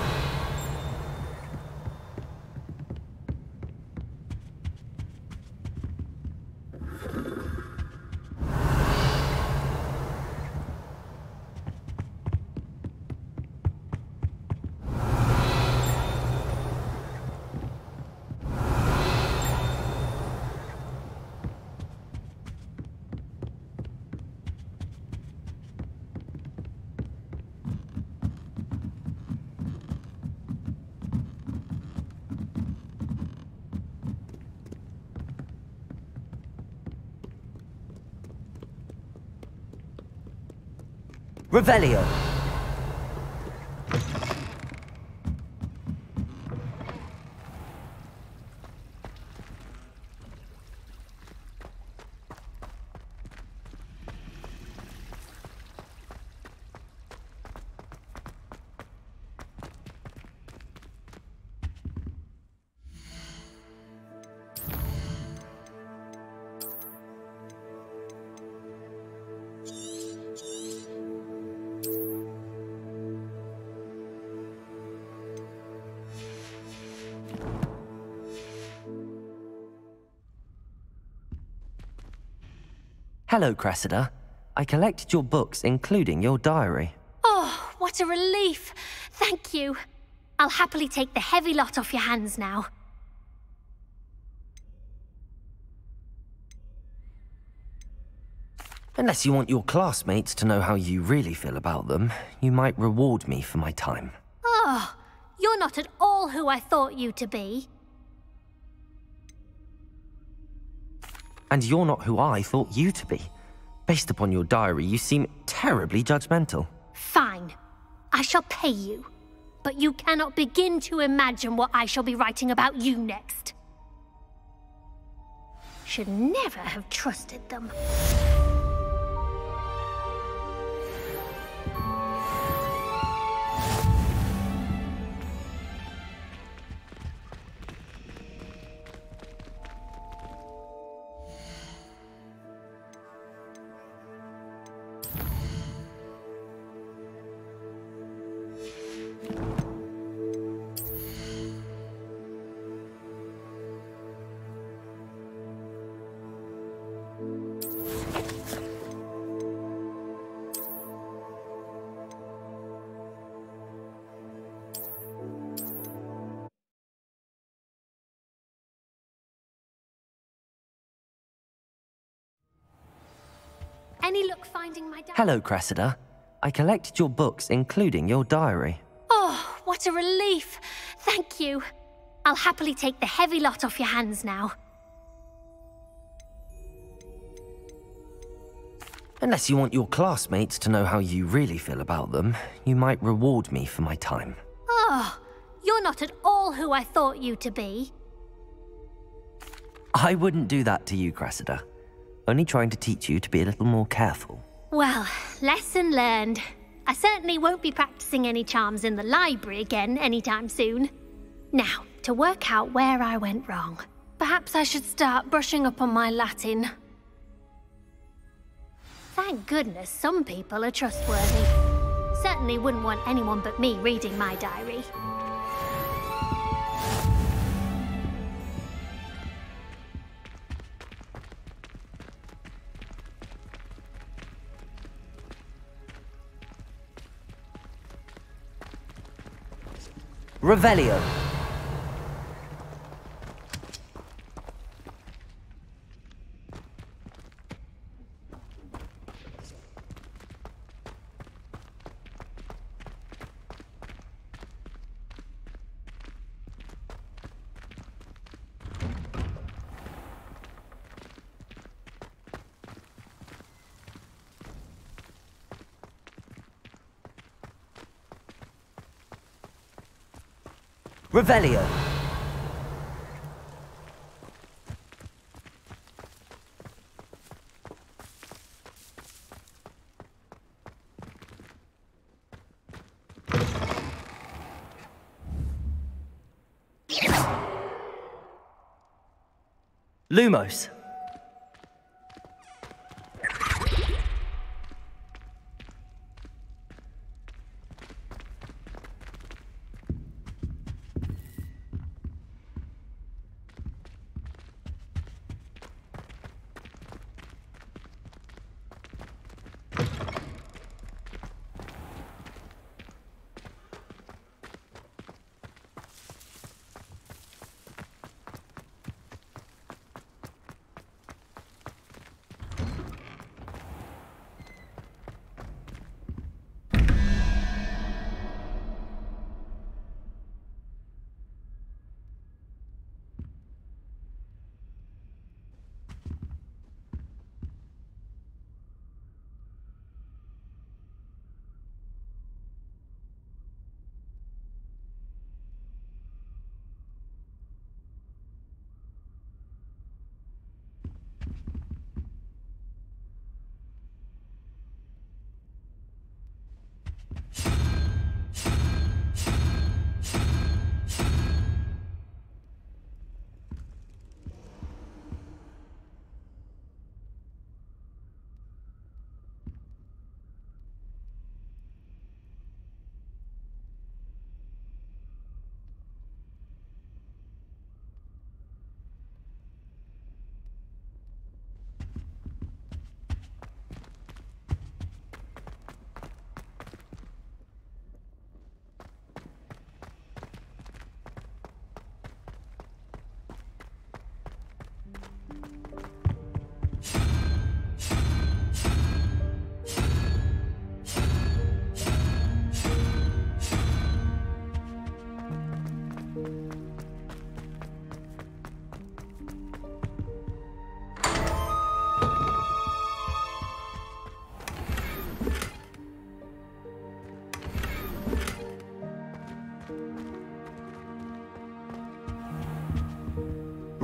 Revelio. Hello, Cressida. I collected your books, including your diary. Oh, what a relief. Thank you. I'll happily take the heavy lot off your hands now. Unless you want your classmates to know how you really feel about them, you might reward me for my time. Oh, you're not at all who I thought you to be. And you're not who I thought you to be. Based upon your diary, you seem terribly judgmental. Fine. I shall pay you. But you cannot begin to imagine what I shall be writing about you next. Should never have trusted them. Any luck finding my diary? Hello, Cressida. I collected your books, including your diary. Oh, what a relief. Thank you. I'll happily take the heavy lot off your hands now. Unless you want your classmates to know how you really feel about them, you might reward me for my time. Oh, you're not at all who I thought you to be. I wouldn't do that to you, Cressida. Only trying to teach you to be a little more careful. Well, lesson learned. I certainly won't be practicing any charms in the library again anytime soon. Now, to work out where I went wrong. Perhaps I should start brushing up on my Latin. Thank goodness some people are trustworthy. Certainly wouldn't want anyone but me reading my diary. Revelio. Revelio. Lumos.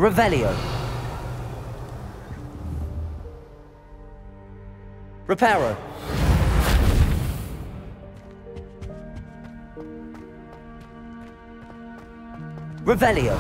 Revelio. Reparo. Revelio.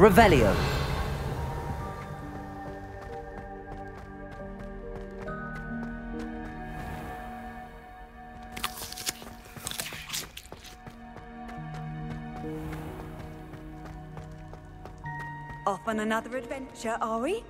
Revelio. Off on another adventure, are we?